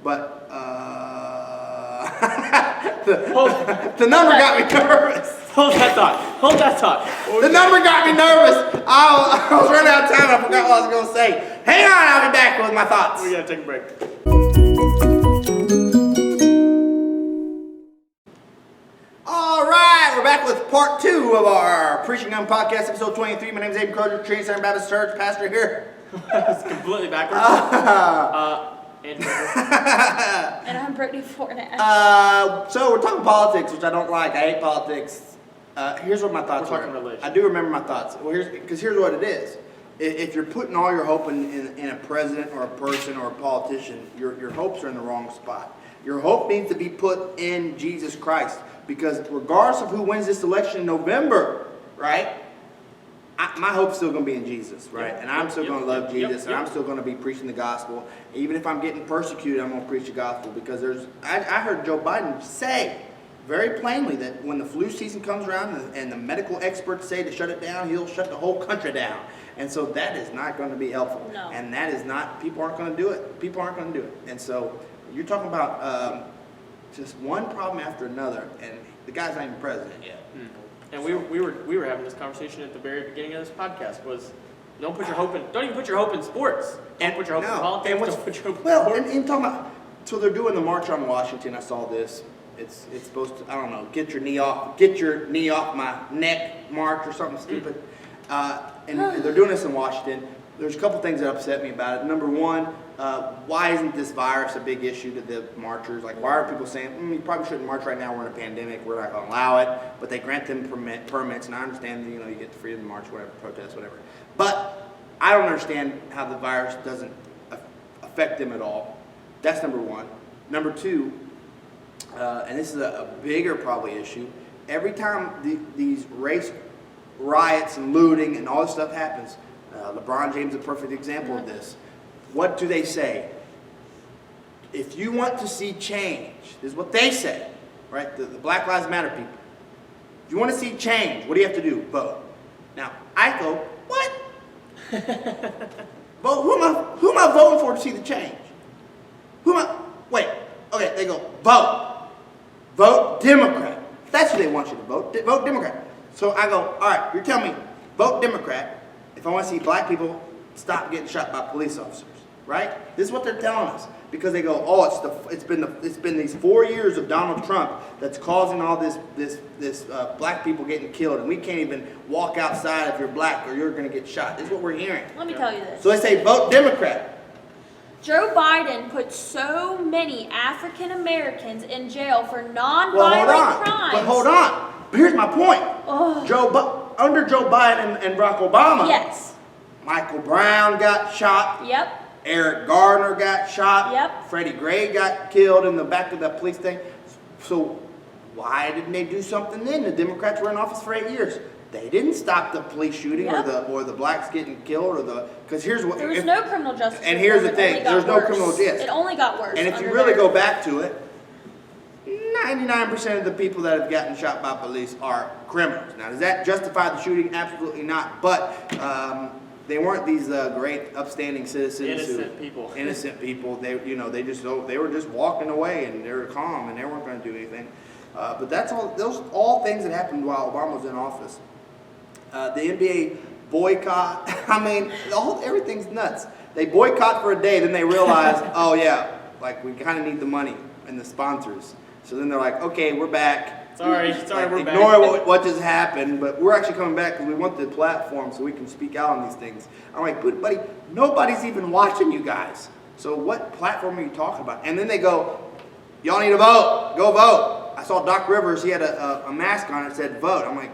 But the number got me nervous. Hold that thought. The number got me nervous. I was running out of time. I forgot what I was going to say. Hang on, I'll be back with my thoughts. We gotta take a break. All right, we're back with part 2 of our Preaching on Podcast, episode 23. My name is Abe Crozier, Trinity Southern Baptist Church, pastor here. It's completely backwards. And I'm Brittany Fortnett. So we're talking politics, which I don't like. I hate politics. Here's what my thoughts We're are. talking religion. I do remember my thoughts. Well, here's what it is. If you're putting all your hope in a president or a person or a politician, your hopes are in the wrong spot. Your hope needs to be put in Jesus Christ, because regardless of who wins this election in November, right? My hope's still going to be in Jesus, right? And I'm still going to love Jesus, and I'm still going to be preaching the gospel. Even if I'm getting persecuted, I'm going to preach the gospel, because I heard Joe Biden say very plainly that when the flu season comes around and the medical experts say to shut it down, he'll shut the whole country down. And so that is not going to be helpful. No. And that is not, people aren't going to do it. People aren't going to do it. And so you're talking about just one problem after another, and the guy's not even president yet. And we were having this conversation at the very beginning of this podcast. Was don't even put your hope in sports. Don't put your hope in politics. Don't put your hope in sports. And talking about, so they're doing the March on Washington. I saw this. It's supposed to, I don't know, get your knee off my neck march or something stupid. And they're doing this in Washington. There's a couple things that upset me about it. Number one, why isn't this virus a big issue to the marchers? Like, why are people saying, you probably shouldn't march right now, we're in a pandemic, we're not going to allow it, but they grant them permits, and I understand, you get the freedom to march, whatever, protest, whatever. But I don't understand how the virus doesn't affect them at all. That's number one. Number two, and this is a bigger probably issue, every time these race riots and looting and all this stuff happens, LeBron James is a perfect example of this. What do they say? If you want to see change, this is what they say, right? The Black Lives Matter people. If you want to see change, what do you have to do? Vote. Now, I go, what? Vote? Who am I voting for to see the change? Wait, okay, they go, vote. Vote Democrat. That's who they want you to vote. Vote Democrat. So I go, all right, you're telling me, vote Democrat if I want to see black people stop getting shot by police officers, right? This is what they're telling us, because they go, oh, it's been these 4 years of Donald Trump that's causing all this black people getting killed, and we can't even walk outside if you're black or you're going to get shot. This is what we're hearing. Let me tell you this. So they say vote Democrat. Joe Biden put so many African Americans in jail for non-violent crimes. But hold on. But here's my point. Under Joe Biden and Barack Obama, Yes. Michael Brown got shot. Yep. Eric Gardner got shot. Yep. Freddie Gray got killed in the back of that police thing. So why didn't they do something then? The Democrats were in office for 8 years. They didn't stop the police shooting or the blacks getting killed because here's what There was no criminal justice. And here's the reform. thing, It only got there's no worse. criminal justice. It only got worse. And if you under really their- go back to it, 99% of the people that have gotten shot by police are criminals. Now, does that justify the shooting? Absolutely not. But they weren't these great, upstanding citizens. Innocent people. Innocent people. They were just walking away and they were calm and they weren't going to do anything. But that's all. Those all things that happened while Obama was in office. The NBA boycott. I mean, everything's nuts. They boycott for a day, then they realize, oh yeah, like we kind of need the money and the sponsors. So then they're like, okay, we're back. Sorry, we're ignore back. what just happened, but we're actually coming back because we want the platform so we can speak out on these things. I'm like, but buddy, nobody's even watching you guys. So what platform are you talking about? And then they go, y'all need to vote. Go vote. I saw Doc Rivers. He had a mask on. It said vote. I'm like,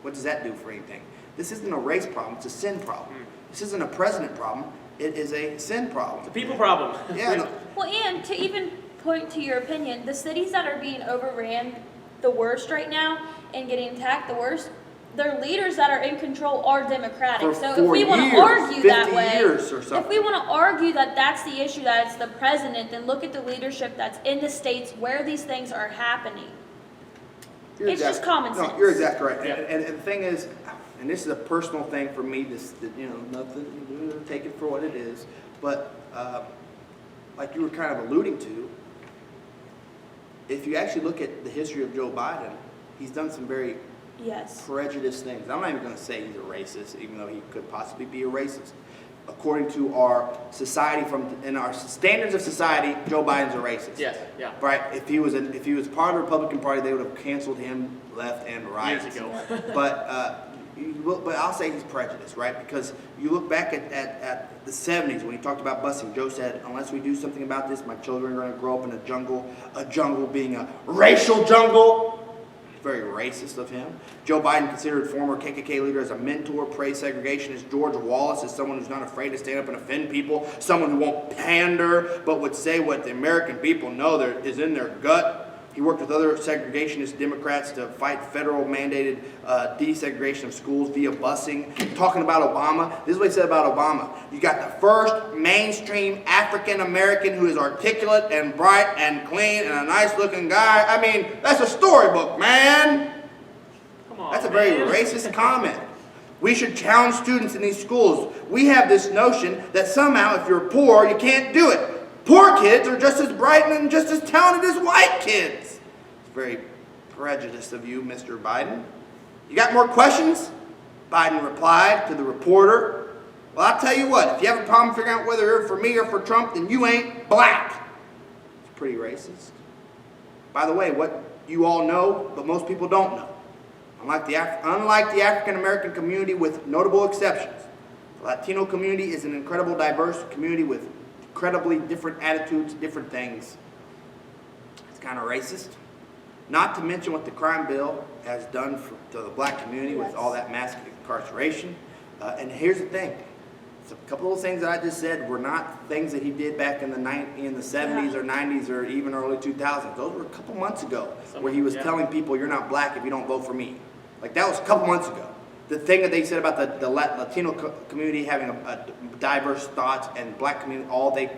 what does that do for anything? This isn't a race problem. It's a sin problem. This isn't a president problem. It is a sin problem. It's a people problem. Yeah. No. Well, and to even point to your opinion, the cities that are being overran the worst right now and getting attacked the worst, their leaders that are in control are Democratic. For So if 4 we want to years, argue that 50 way, years or if something. we want to argue that that's the issue, that it's the president, then look at the leadership that's in the states where these things are happening. You're It's just common sense. No, you're exactly right. Yeah. And the thing is, and this is a personal thing for me, nothing, take it for what it is, but like you were kind of alluding to, if you actually look at the history of Joe Biden, he's done some very Yes. prejudiced things. I'm not even going to say he's a racist, even though he could possibly be a racist. According to our society, in our standards of society, Joe Biden's a racist. Yes, yeah. Right? If he was part of the Republican Party, they would have canceled him left and right. Years ago. But I'll say he's prejudiced, right? Because you look back at the 70s when he talked about busing. Joe said, unless we do something about this, my children are going to grow up in a jungle being a racial jungle. Very racist of him. Joe Biden considered former KKK leader as a mentor, praised segregationist George Wallace as someone who's not afraid to stand up and offend people, someone who won't pander but would say what the American people know is in their gut. He worked with other segregationist Democrats to fight federal mandated desegregation of schools via busing. Talking about Obama, this is what he said about Obama. You got the first mainstream African American who is articulate and bright and clean and a nice looking guy. I mean, that's a storybook, man. Come on. That's a very man. racist comment. We should challenge students in these schools. We have this notion that somehow if you're poor, you can't do it. Poor kids are just as bright and just as talented as white kids. It's very prejudiced of you, Mr. Biden. You got more questions? Biden replied to the reporter. Well, I'll tell you what, if you have a problem figuring out whether you're for me or for Trump, then you ain't black. It's pretty racist. By the way, what you all know, but most people don't know. Unlike the African American community with notable exceptions, the Latino community is an incredible diverse community with incredibly different attitudes, different things. It's kind of racist. Not to mention what the crime bill has done to the black community with all that mass incarceration. And here's the thing. So a couple of things that I just said were not things that he did back in the 70s or 90s or even early 2000s. Those were a couple months ago where he was telling people, you're not black if you don't vote for me. Like that was a couple months ago. The thing that they said about the Latino community having a diverse thoughts and black community,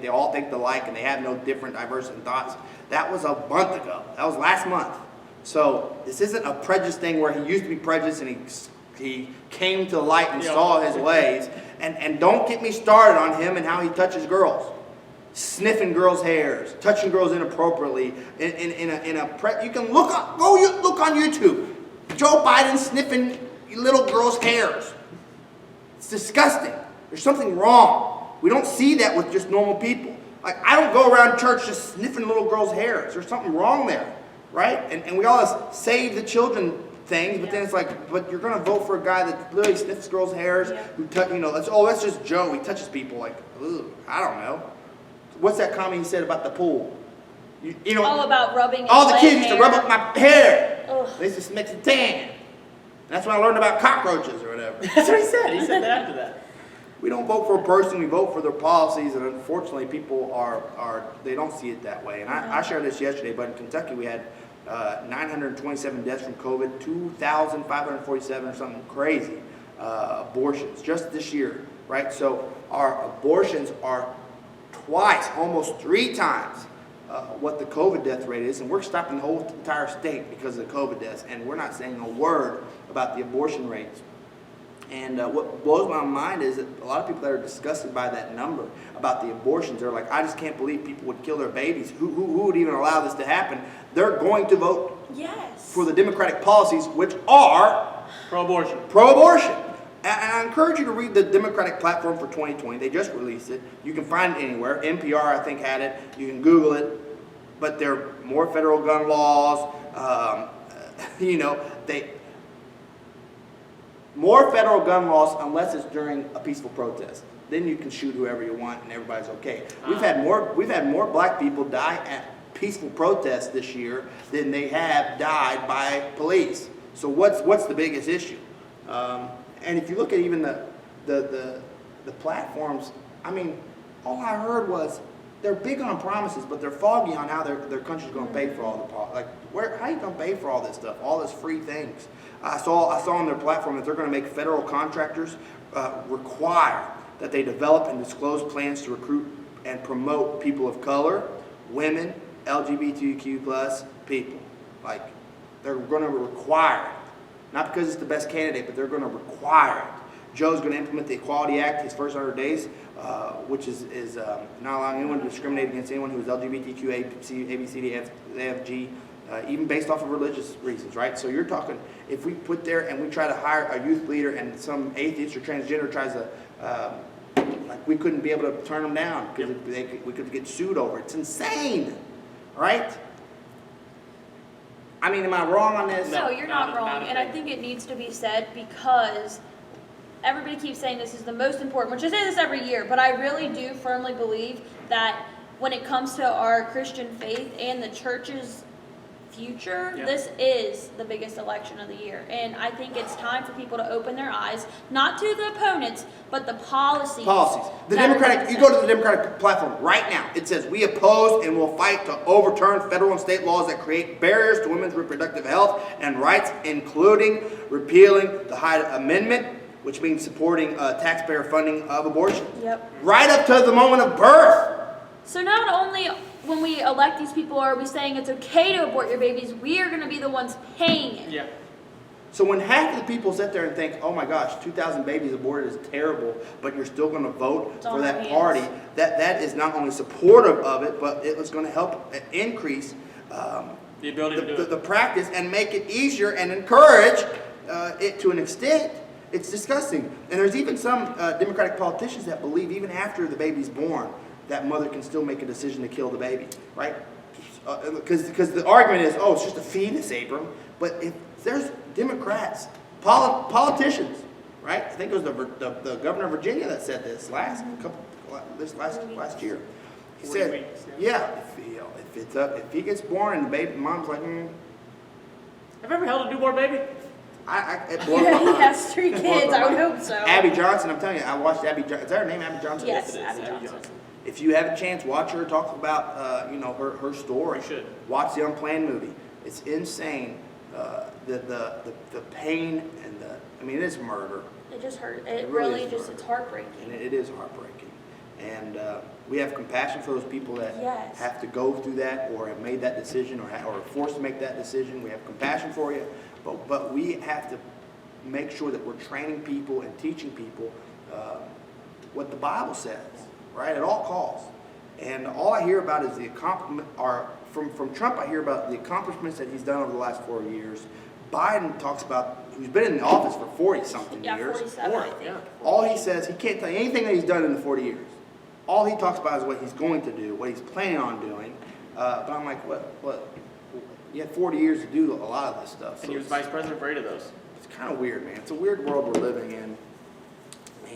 they all think alike and they have no different diverse in thoughts. That was a month ago. That was last month. So this isn't a prejudice thing where he used to be prejudiced and he came to the light and saw his ways. And don't get me started on him and how he touches girls. Sniffing girls' hairs, touching girls inappropriately. You can look on YouTube. Joe Biden sniffing little girls' hairs. It's disgusting. There's something wrong. We don't see that with just normal people. Like, I don't go around church just sniffing little girls' hairs. There's something wrong there, right? And we always save the children things, but then it's like, but you're going to vote for a guy that literally sniffs girls' hairs, who that's just Joe. He touches people like, ugh, I don't know. What's that comment he said about the pool? You know, all about rubbing. all the kids used to rub up my hair. Ugh. They just makes it tan. That's when I learned about cockroaches or whatever. That's what he said. He said that after that. We don't vote for a person, we vote for their policies, and unfortunately people they don't see it that way. And I shared this yesterday, but in Kentucky we had 927 deaths from COVID, 2,547 or something crazy abortions just this year, right? So our abortions are twice, almost 3 times what the COVID death rate is, and we're stopping the whole entire state because of the COVID deaths, and we're not saying a word about the abortion rates. And what blows my mind is that a lot of people that are disgusted by that number about the abortions, they're like, I just can't believe people would kill their babies. Who would even allow this to happen? They're going to vote for the Democratic policies, which are Pro-abortion. Pro-abortion. And I encourage you to read the Democratic platform for 2020. They just released it. You can find it anywhere. NPR, I think, had it. You can Google it. But there are more federal gun laws. More federal gun laws unless it's during a peaceful protest. Then you can shoot whoever you want and everybody's okay. We've had more black people die at peaceful protests this year than they have died by police. So what's the biggest issue? And if you look at even the platforms, I mean, all I heard was they're big on promises, but they're foggy on how their country's going to pay for all how are you going to pay for all this stuff, all this free things? I saw on their platform that they're going to make federal contractors require that they develop and disclose plans to recruit and promote people of color, women, LGBTQ plus people. Like, they're going to require it. Not because it's the best candidate, but they're going to require it. Joe's going to implement the Equality Act his first 100 days, which is not allowing anyone to discriminate against anyone who is LGBTQ, A, B, C, D, F, G, even based off of religious reasons, right? So you're talking, if we put there and we try to hire a youth leader and some atheist or transgender tries to, like, we couldn't be able to turn them down because we could get sued over it. It's insane, right? I mean, am I wrong on this? No, you're not wrong, not a and I thing. think it needs to be said because everybody keeps saying this is the most important, which I say this every year, but I really do firmly believe that when it comes to our Christian faith and the church's future, Yeah. this is the biggest election of the year. And I think it's time for people to open their eyes, not to the opponents, but the policies. The that are Democratic, being you go to set. the Democratic platform right now. It says, we oppose and will fight to overturn federal and state laws that create barriers to women's reproductive health and rights, including repealing the Hyde Amendment, which means supporting taxpayer funding of abortion. Yep. Right up to the moment of birth. So not only when we elect these people are we saying it's okay to abort your babies, we are going to be the ones paying it. Yeah. So when half of the people sit there and think, oh my gosh, 2,000 babies aborted is terrible, but you're still going to vote It's for on that our hands. party, that is not only supportive of it, but it was going to help increase The ability to do it. the practice and make it easier and encourage it to an extent. It's disgusting. And there's even some Democratic politicians that believe even after the baby's born, that mother can still make a decision to kill the baby, right? Because the argument is, oh, it's just a fetus, Abram. But if there's Democrats, politicians, right? I think it was the governor of Virginia that said this last year. He 40 said, weeks, if he gets born and the baby, mom's like, Have you ever held a newborn baby? it blows my He mind. has 3 It blows kids, my I would mind. hope so. Abby Johnson, I'm telling you, I watched Abby Johnson. Is that her name, Abby Johnson? Yes, it is, Abby Abby Johnson. Johnson. If you have a chance, watch her talk about, her story. You should. Watch the Unplanned movie. It's insane. The pain and it is murder, It just hurt. It It really really is just, murder. it's heartbreaking. and it is heartbreaking. And we have compassion for those people that Yes. have to go through that or have made that decision or are forced to make that decision. We have compassion for you, but we have to make sure that we're training people and teaching people what the Bible says, right, at all costs. And all I hear about is from Trump, I hear about the accomplishments that he's done over the last 4 years. Biden talks about, who's been in the office for 40-something Yeah, years. 47, I think. Yeah. All he says, he can't tell you anything that he's done in the 40 years. All he talks about is what he's going to do, what he's planning on doing. But I'm like, what? You had 40 years to do a lot of this stuff. And he was vice president for 8 of those. It's kind of weird, man. It's a weird world we're living in.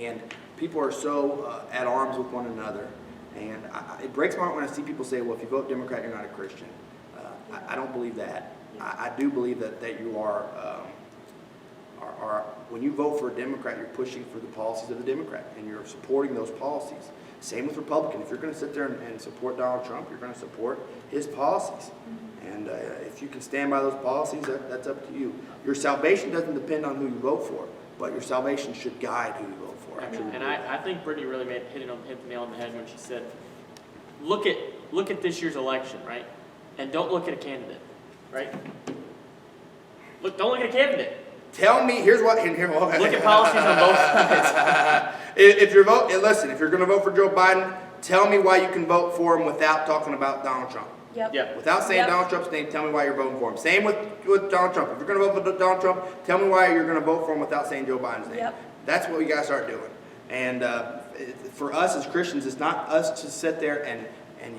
And people are so at arms with one another. And it breaks my heart when I see people say, well, if you vote Democrat, you're not a Christian. I don't believe that. I do believe that you are when you vote for a Democrat, you're pushing for the policies of the Democrat, and you're supporting those policies. Same with Republican. If you're going to sit there and support Donald Trump, you're going to support his policies. And if you can stand by those policies, that's up to you. Your salvation doesn't depend on who you vote for, but your salvation should guide who you vote for. I truly And believe I think Brittany really hit the nail on the head when she said, look at this year's election, right? And don't look at a candidate, right? Don't look at a candidate. Tell me, here's what, and here, okay. Look at policies on both sides. If you're listen, if you're going to vote for Joe Biden, tell me why you can vote for him without talking about Donald Trump. Yep. Yeah. Without saying Yep. Donald Trump's name, tell me why you're voting for him. Same with Donald Trump. If you're going to vote for Donald Trump, tell me why you're going to vote for him without saying Joe Biden's name. Yep. That's what we got to start doing. And for us as Christians, it's not us to sit there and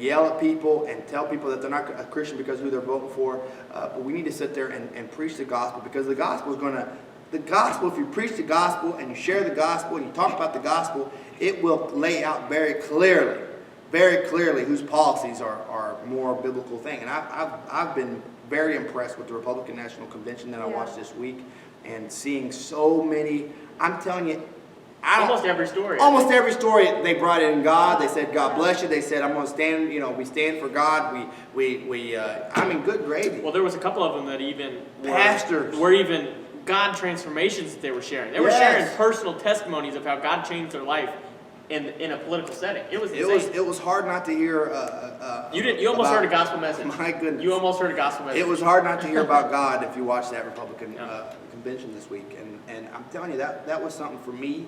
yell at people and tell people that they're not a Christian because of who they're voting for. But we need to sit there and preach the gospel, because the gospel is going to, if you preach the gospel and you share the gospel and you talk about the gospel, it will lay out very clearly whose policies are more biblical thing. And I've been very impressed with the Republican National Convention that I Yeah. watched this week, and seeing so many, I'm telling you, Almost every story. Almost every story, they brought in God. They said, God bless you. They said, I'm going to stand, we stand for God. Good gravy. Well, there was a couple of them that even Pastors. were even God transformations that they were sharing. They were sharing personal testimonies of how God changed their life in a political setting. It was insane. It was hard not to hear. You almost heard a gospel message. My goodness. You almost heard a gospel message. It was hard not to hear about God if you watched that Republican convention this week. And I'm telling you, that was something for me.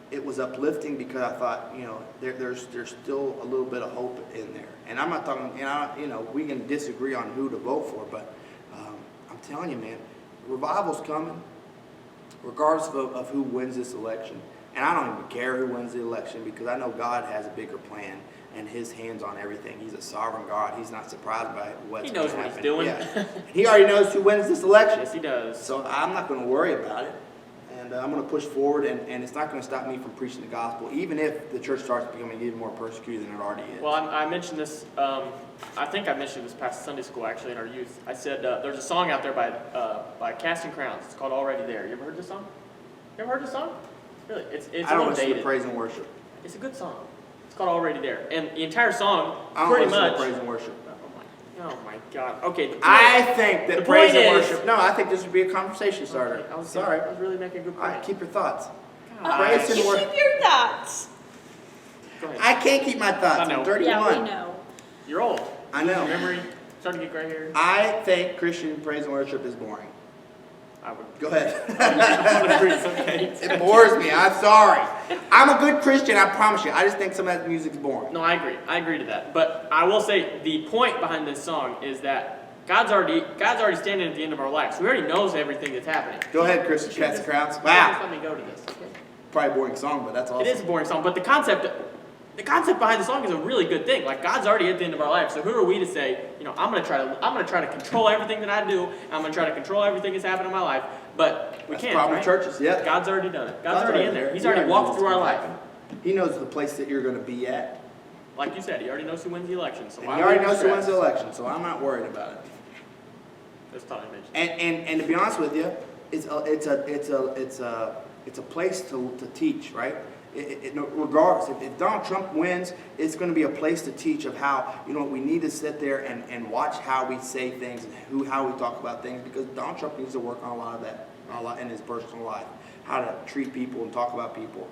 It was uplifting because I thought, there's still a little bit of hope in there. And I'm not talking, we can disagree on who to vote for, but I'm telling you, man, revival's coming, regardless of who wins this election. And I don't even care who wins the election because I know God has a bigger plan and His hands on everything. He's a sovereign God. He's not surprised by what's going to happen. He knows what He's doing. Yeah. He already knows who wins this election. Yes, He does. So I'm not going to worry about it. And I'm going to push forward, and it's not going to stop me from preaching the gospel, even if the church starts becoming even more persecuted than it already is. Well, I mentioned this, I think I mentioned this past Sunday school, actually, in our youth. I said there's a song out there by Casting Crowns. It's called Already There. You ever heard this song? You ever heard this song? Really, it's I a don't little listen dated. to praise and worship. It's a good song. It's called Already There. And the entire song, I don't pretty listen much... to praise and worship. Oh my God. Okay. I think that the praise point and is- worship... No, I think this would be a conversation starter. Okay, I was really making a good All point. right, keep your thoughts. God. Praise and You worship. keep your thoughts. Go ahead. I can't keep my thoughts. I know. I'm 31. Yeah, we know. You're old. I know. Your memory starting to get gray hair. I think Christian praise and worship is boring. I would. Go ahead. I would agree. It's okay. It bores me. I'm sorry. I'm a good Christian, I promise you. I just think some of that music's boring. No, I agree. I agree to that. But I will say the point behind this song is that God's already standing at the end of our lives. So He already knows everything that's happening. Go ahead, Christian You should Cats just- Crowds. Just Wow. let me go to this. Okay? Probably a boring song, but that's awesome. It is a boring song, but the concept behind the song is a really good thing. Like God's already at the end of our life, so who are we to say, I'm gonna try to control everything that I do. I'm gonna try to control everything that's happened in my life, but we That's can't. the problem right? with churches. Yeah. God's already done it. God's already in there. He's already walked through our life. He knows the place that you're going to be at. Like you said, He already knows who wins the election. So And why he would already we knows who wins stress? the election, so I'm not worried about it. That's thought I mentioned. And to be honest with you, it's a place to teach, right? Regardless, if Donald Trump wins, it's going to be a place to teach of how, we need to sit there and watch how we say things and how we talk about things, because Donald Trump needs to work on a lot of that, in his personal life, how to treat people and talk about people.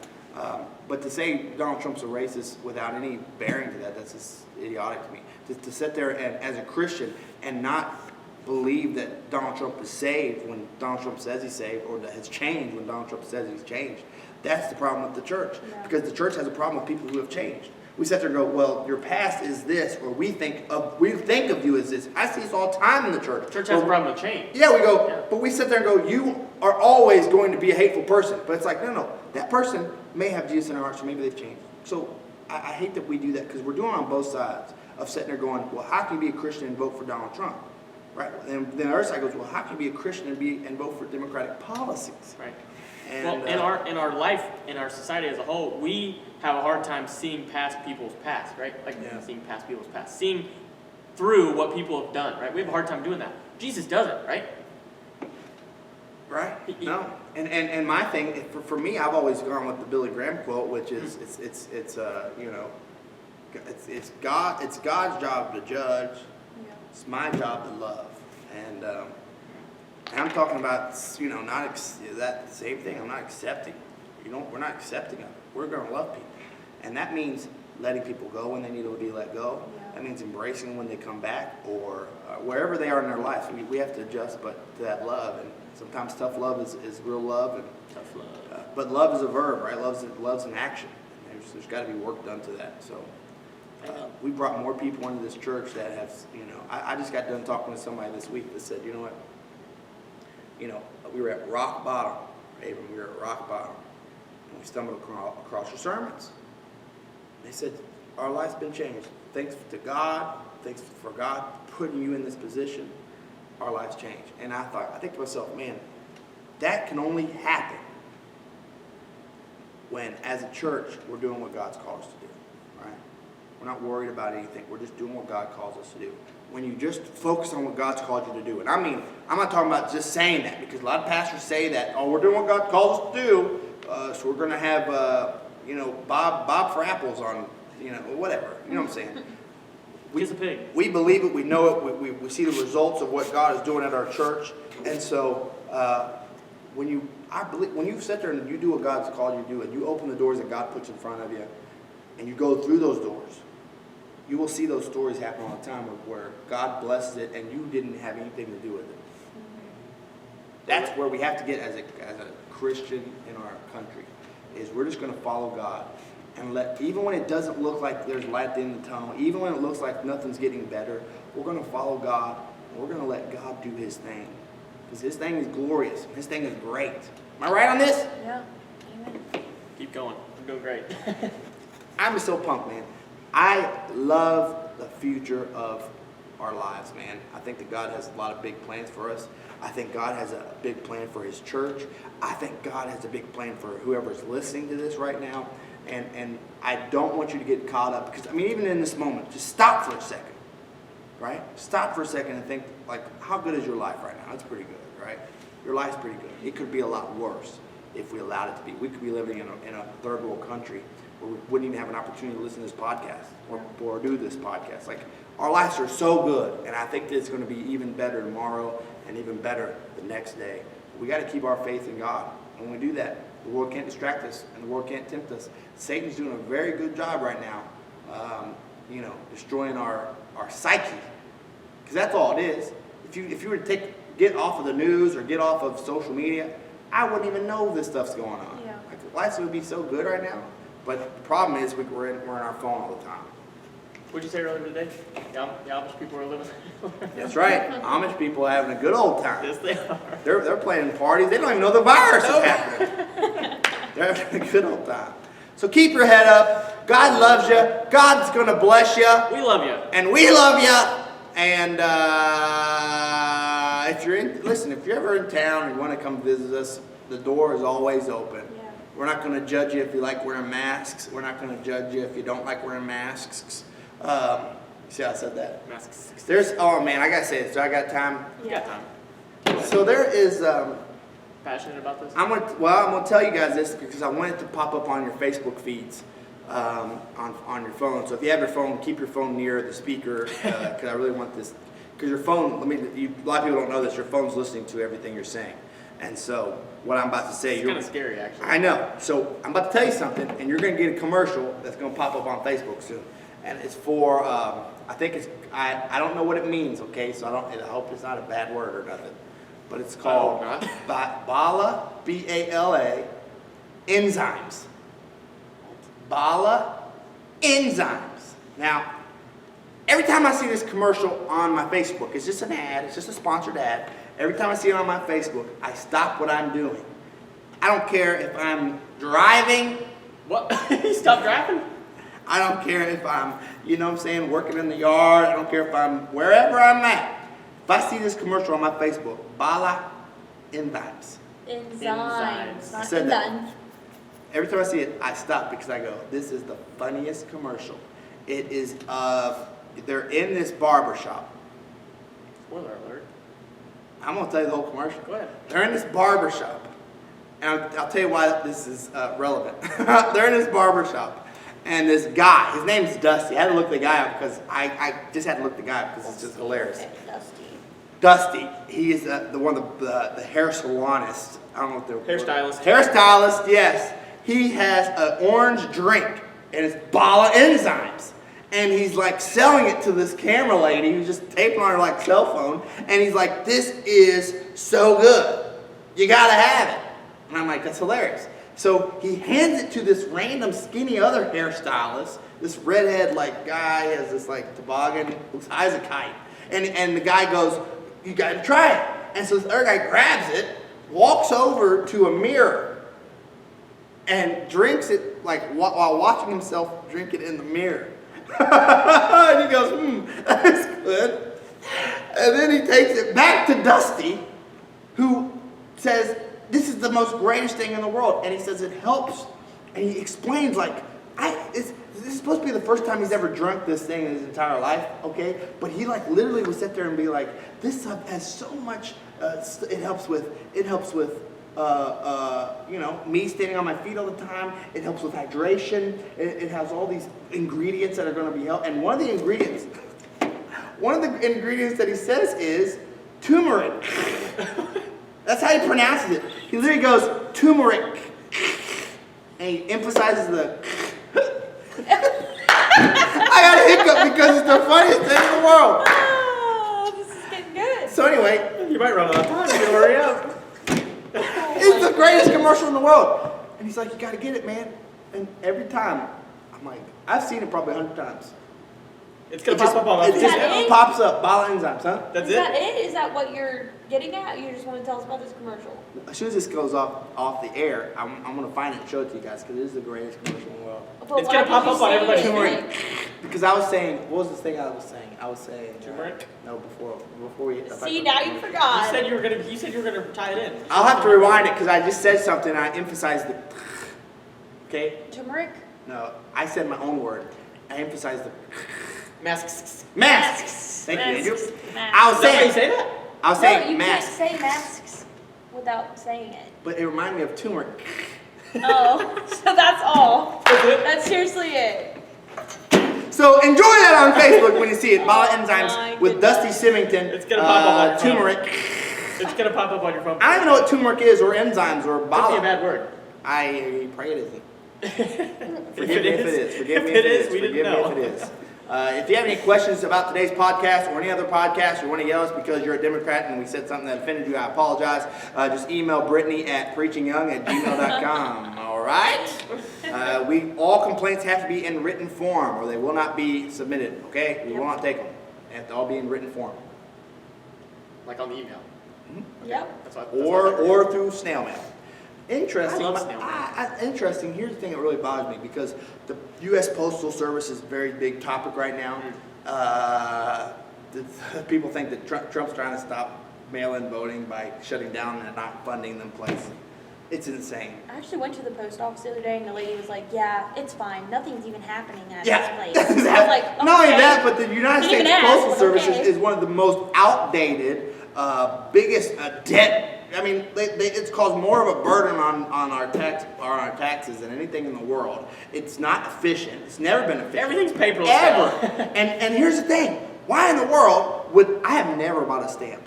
But to say Donald Trump's a racist without any bearing to that, that's just idiotic to me. To sit there and, as a Christian, and not believe that Donald Trump is saved when Donald Trump says he's saved, or that has changed when Donald Trump says he's changed. That's the problem with the church. Yeah. Because the church has a problem with people who have changed. We sit there and go, well, your past is this, or we think of you as this. I see this all the time in the church. Church has a problem with change. Yeah, we go, Yeah. but we sit there and go, you are always going to be a hateful person. But it's like, no, that person may have Jesus in their heart, so maybe they've changed. So I hate that we do that, because we're doing it on both sides of sitting there going, well, how can you be a Christian and vote for Donald Trump? Right? And then the other side goes, well, how can you be a Christian and vote for Democratic policies? Right. And, Well, in our life, in our society as a whole, we have a hard time seeing past people's past, right? Like seeing past people's past, seeing through what people have done, right? We have a hard time doing that. Jesus doesn't, right? Right? No. And my thing, for me, I've always gone with the Billy Graham quote, which is it's God's job to judge. It's my job to love. And I'm talking about that same thing. I'm not accepting. We're not accepting of it. We're going to love people, and that means letting people go when they need to be let go. Yeah. That means embracing them when they come back, or wherever they are in their life. We have to adjust, but to that love. And sometimes tough love is real love, and Tough love. but love is a verb, right? Love's an action. There's got to be work done to that. So we brought more people into this church that have, I just got done talking to somebody this week that said, you know what? We were at rock bottom, Abram. We were at rock bottom, and we stumbled across your sermons. They said, our life's been changed. Thanks to God. Thanks for God putting you in this position. Our life's changed. And I think to myself, man, that can only happen when, as a church, we're doing what God's called us to do, right? We're not worried about anything. We're just doing what God calls us to do. When you just focus on what God's called you to do. And I mean, I'm not talking about just saying that, because a lot of pastors say that, we're doing what God calls us to do. so we're gonna have Bob for apples on, whatever. You know what I'm saying? Kiss a pig. We believe it. We know it. We see the results of what God is doing at our church. And so when you sit there and you do what God's called you to do, and you open the doors that God puts in front of you, and you go through those doors, you will see those stories happen all the time where God blesses it and you didn't have anything to do with it. That's where we have to get as a Christian in our country, is we're just going to follow God and even when it doesn't look like there's light at the end of the tunnel, even when it looks like nothing's getting better, we're going to follow God and we're going to let God do His thing, because His thing is glorious. His thing is great. Am I right on this? Yeah. Amen. Keep going. I'm doing great. I'm so pumped, man. I love the future of our lives, man. I think that God has a lot of big plans for us. I think God has a big plan for His church. I think God has a big plan for whoever's listening to this right now. And I don't want you to get caught up, because, even in this moment, just stop for a second, right? Stop for a second and think, how good is your life right now? It's pretty good, right? Your life's pretty good. It could be a lot worse if we allowed it to be. We could be living in a third world country where we wouldn't even have an opportunity to listen to this podcast or do this podcast. Our lives are so good, and I think that it's going to be even better tomorrow and even better the next day. We got to keep our faith in God. When we do that, the world can't distract us, and the world can't tempt us. Satan's doing a very good job right now, destroying our psyche, because that's all it is. If you were to get off of the news or get off of social media, I wouldn't even know this stuff's going on. Yeah. Life would be so good right now, but the problem is we're in our phone all the time. What'd you say earlier today? The Amish people are living. That's right. Amish people are having a good old time. Yes, they are. They're planning parties. They don't even know the virus is happening. They're having a good old time. So keep your head up. God loves you. God's going to bless you. We love you. And we love you. And if you're ever in town and you want to come visit us, the door is always open. Yeah. We're not going to judge you if you like wearing masks. We're not going to judge you if you don't like wearing masks. See how I said that? Masks. I gotta say it. So I got time. You got time. So there is. Passionate about this? I'm gonna tell you guys this because I want it to pop up on your Facebook feeds, on your phone. So if you have your phone, keep your phone near the speaker, because I really want this. Because your phone, a lot of people don't know this. Your phone's listening to everything you're saying, and so what I'm about to say, it's kind of scary, actually. I know. So I'm about to tell you something, and you're gonna get a commercial that's gonna pop up on Facebook soon, and it's for. I don't know what it means. Okay, so I hope it's not a bad word or nothing. But it's called Bala, B-A-L-A, enzymes. Bala enzymes. Now, every time I see this commercial on my Facebook, it's just an ad, it's just a sponsored ad. Every time I see it on my Facebook, I stop what I'm doing. I don't care if I'm driving. What? You stopped driving? I don't care if I'm, working in the yard. I don't care if I'm wherever I'm at. If I see this commercial on my Facebook, Bala enzymes. Enzymes. I said that. Every time I see it, I stop because I go, this is the funniest commercial. It is they're in this barber shop. Spoiler alert. I'm going to tell you the whole commercial. Go ahead. They're in this barber shop. And I'll tell you why this is relevant. They're in this barber shop. And this guy, his name's Dusty. I had to look the guy up because I just had to look the guy up because it's just hilarious. Okay, Dusty. He is the hair salonist. I don't know what they're. Hairstylist. Hairstylist, yes. He has an orange drink, and it's Bala enzymes. And he's selling it to this camera lady who's just taping on her cell phone. And he's like, this is so good. You gotta have it. And I'm like, that's hilarious. So he hands it to this random skinny other hairstylist. This redhead guy has this toboggan, looks high as a kite. And the guy goes, you gotta try it. And so this other guy grabs it, walks over to a mirror, and drinks it while watching himself drink it in the mirror. And he goes, that's good. And then he takes it back to Dusty, who says, this is the most greatest thing in the world. And he says it helps. And he explains this is supposed to be the first time he's ever drunk this thing in his entire life, okay? But he literally would sit there and be like, this stuff has so much, it helps with me standing on my feet all the time. It helps with hydration. It has all these ingredients that are going to be helpful. And one of the ingredients that he says is turmeric. That's how he pronounces it. He literally goes turmeric, and he emphasizes the. I got a hiccup because it's the funniest thing in the world. Oh, this is getting good. So anyway, You might run out of time. You gotta hurry up. it's the greatest commercial in the world. And he's like, you gotta get it, man. And every time, I'm like, I've seen it probably 100 times. It's gonna It just, pop up on it my just it? pops up. Bala enzymes, huh? That's Is it. that it? Is that what you're getting at? You just want to tell us about this commercial? As soon as this goes off the air, I'm gonna find it and show it to you guys because it is the greatest commercial in the world. But It's why gonna did pop you up on say everybody's it? Turmeric. Like, Because I was saying, what was this thing I was saying? I was saying Turmeric? No, before we hit the. See, now you You forgot. said you were gonna tie it in. I'll have to rewind it because I just said something and I emphasized the. Okay? Turmeric? No, I said my own word. I emphasized the. Masks. Masks! Thank you, Andrew. Masks. I was Is that how you saying, say that? I was No, saying you masks, can't say masks without saying it. but it reminded me of turmeric. Oh, so that's all. That's it? That's seriously it. So enjoy that on Facebook when you see it. Bala Oh my Enzymes with goodness. Dusty Symington. It's gonna pop up on your phone. turmeric. It's gonna pop up on your phone. I don't even know what turmeric is or enzymes or Could be a Bala. bad word. I pray it isn't. If Forgive me if it is. Forgive me If if it is, we Forgive didn't me know. if it is. If you have any questions about today's podcast or any other podcast, or want to yell at us because you're a Democrat and we said something that offended you, I apologize. Just email Brittany at preachingyoung@gmail.com. All right? All complaints have to be in written form or they will not be submitted, okay? We will not take them. They have to all be in written form. Like on the email. Yep. That's what Or through snail mail. Interesting. I love snail mail. Interesting. Here's the thing that really bothers me because the U.S. Postal Service is a very big topic right now. People think that Trump's trying to stop mail-in voting by shutting down and not funding them place. It's insane. I actually went to the post office the other day and the lady was like, yeah, it's fine. Nothing's even happening at Yeah. this place. I was like, okay. Not only that, but the United Didn't States even ask, Postal but Service okay. is one of the most outdated, biggest debt. I mean, it's caused more of a burden on our taxes than anything in the world. It's not efficient. It's never been efficient. Everything's paperless. Ever. now. and here's the thing. Why in the world would I have never bought a stamp?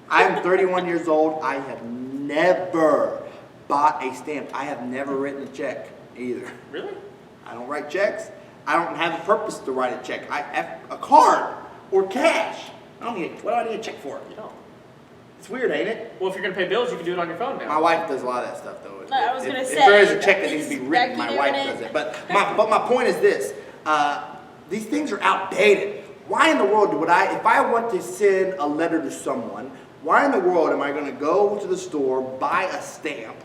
I am 31 years old. I have never bought a stamp. I have never written a check either. Really? I don't write checks. I don't have a purpose to write a check. I have a card or cash. What do I need a check for? You don't. It's weird, ain't it? Well, if you're gonna pay bills, you can do it on your phone now. My wife does a lot of that stuff, though. I was gonna If say, there is a check that needs to be is written, Becky my wife doing does it? it. But my point is this: these things are outdated. Why in the world would if I want to send a letter to someone, why in the world am I going to go to the store, buy a stamp,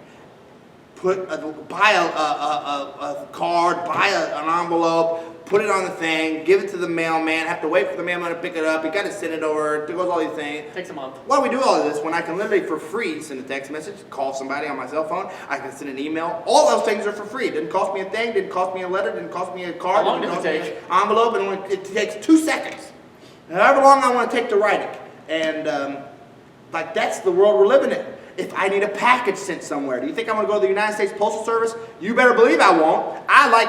buy a card, buy an envelope, put it on the thing, give it to the mailman, have to wait for the mailman to pick it up, you got to send it over, it goes all these things. Takes a month. Why do we do all of this when I can literally for free send a text message, call somebody on my cell phone, I can send an email, all those things are for free. It didn't cost me a thing, didn't cost me a letter, didn't cost me a card, How long didn't does cost it me take? an envelope, it takes 2 seconds. However long I want to take to write it. And that's the world we're living in. If I need a package sent somewhere, do you think I'm going to go to the United States Postal Service? You better believe I won't. I like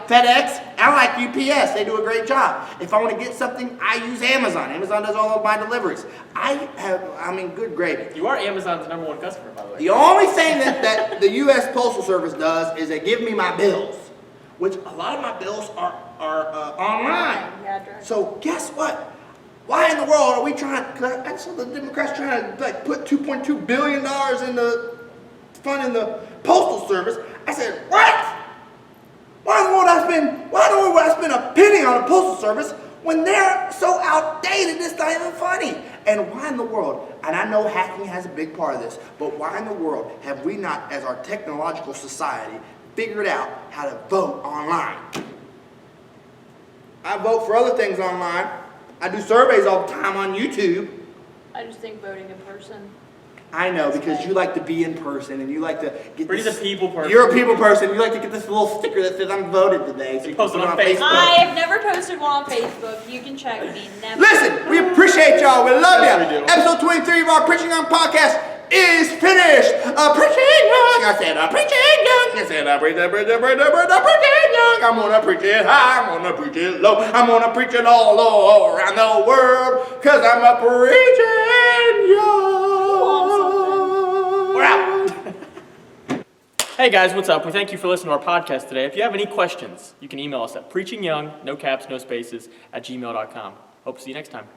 FedEx. I like UPS. They do a great job. If I want to get something, I use Amazon. Amazon does all of my deliveries. Good gravy. You are Amazon's #1 customer, by the way. The only thing that the U.S. Postal Service does is they give me my bills, which a lot of my bills are online. Yeah, direct. So guess what? Why in the world are we trying? Cause I saw the Democrats trying to put $2.2 billion in the fund in the Postal Service. I said, what? Why in the world would I spend a penny on the Postal Service when they're so outdated? It's not even funny. And why in the world? And I know hacking has a big part of this, but why in the world have we not, as our technological society, figured out how to vote online? I vote for other things online. I do surveys all the time on YouTube. I just think voting in person. I know, because you like to be in person and you like to get Brady's this. a people person. You're a people person. You like to get this little sticker that says I'm voted today. So you can Post put it it on on Facebook. Facebook. I have never posted one on Facebook. You can check me. Never. Listen, we appreciate y'all. We love Yes, you. we do. Episode 23 of our Preaching On podcast is finished. Preaching young. I said, preaching young. I said, preaching young. I'm gonna preach it high. I'm gonna preach it low. I'm gonna preach it all around the world. Cause I'm a preaching young. We're out. Hey guys, what's up? We thank you for listening to our podcast today. If you have any questions, you can email us at preachingyoung, no caps, no spaces, @gmail.com. Hope to see you next time.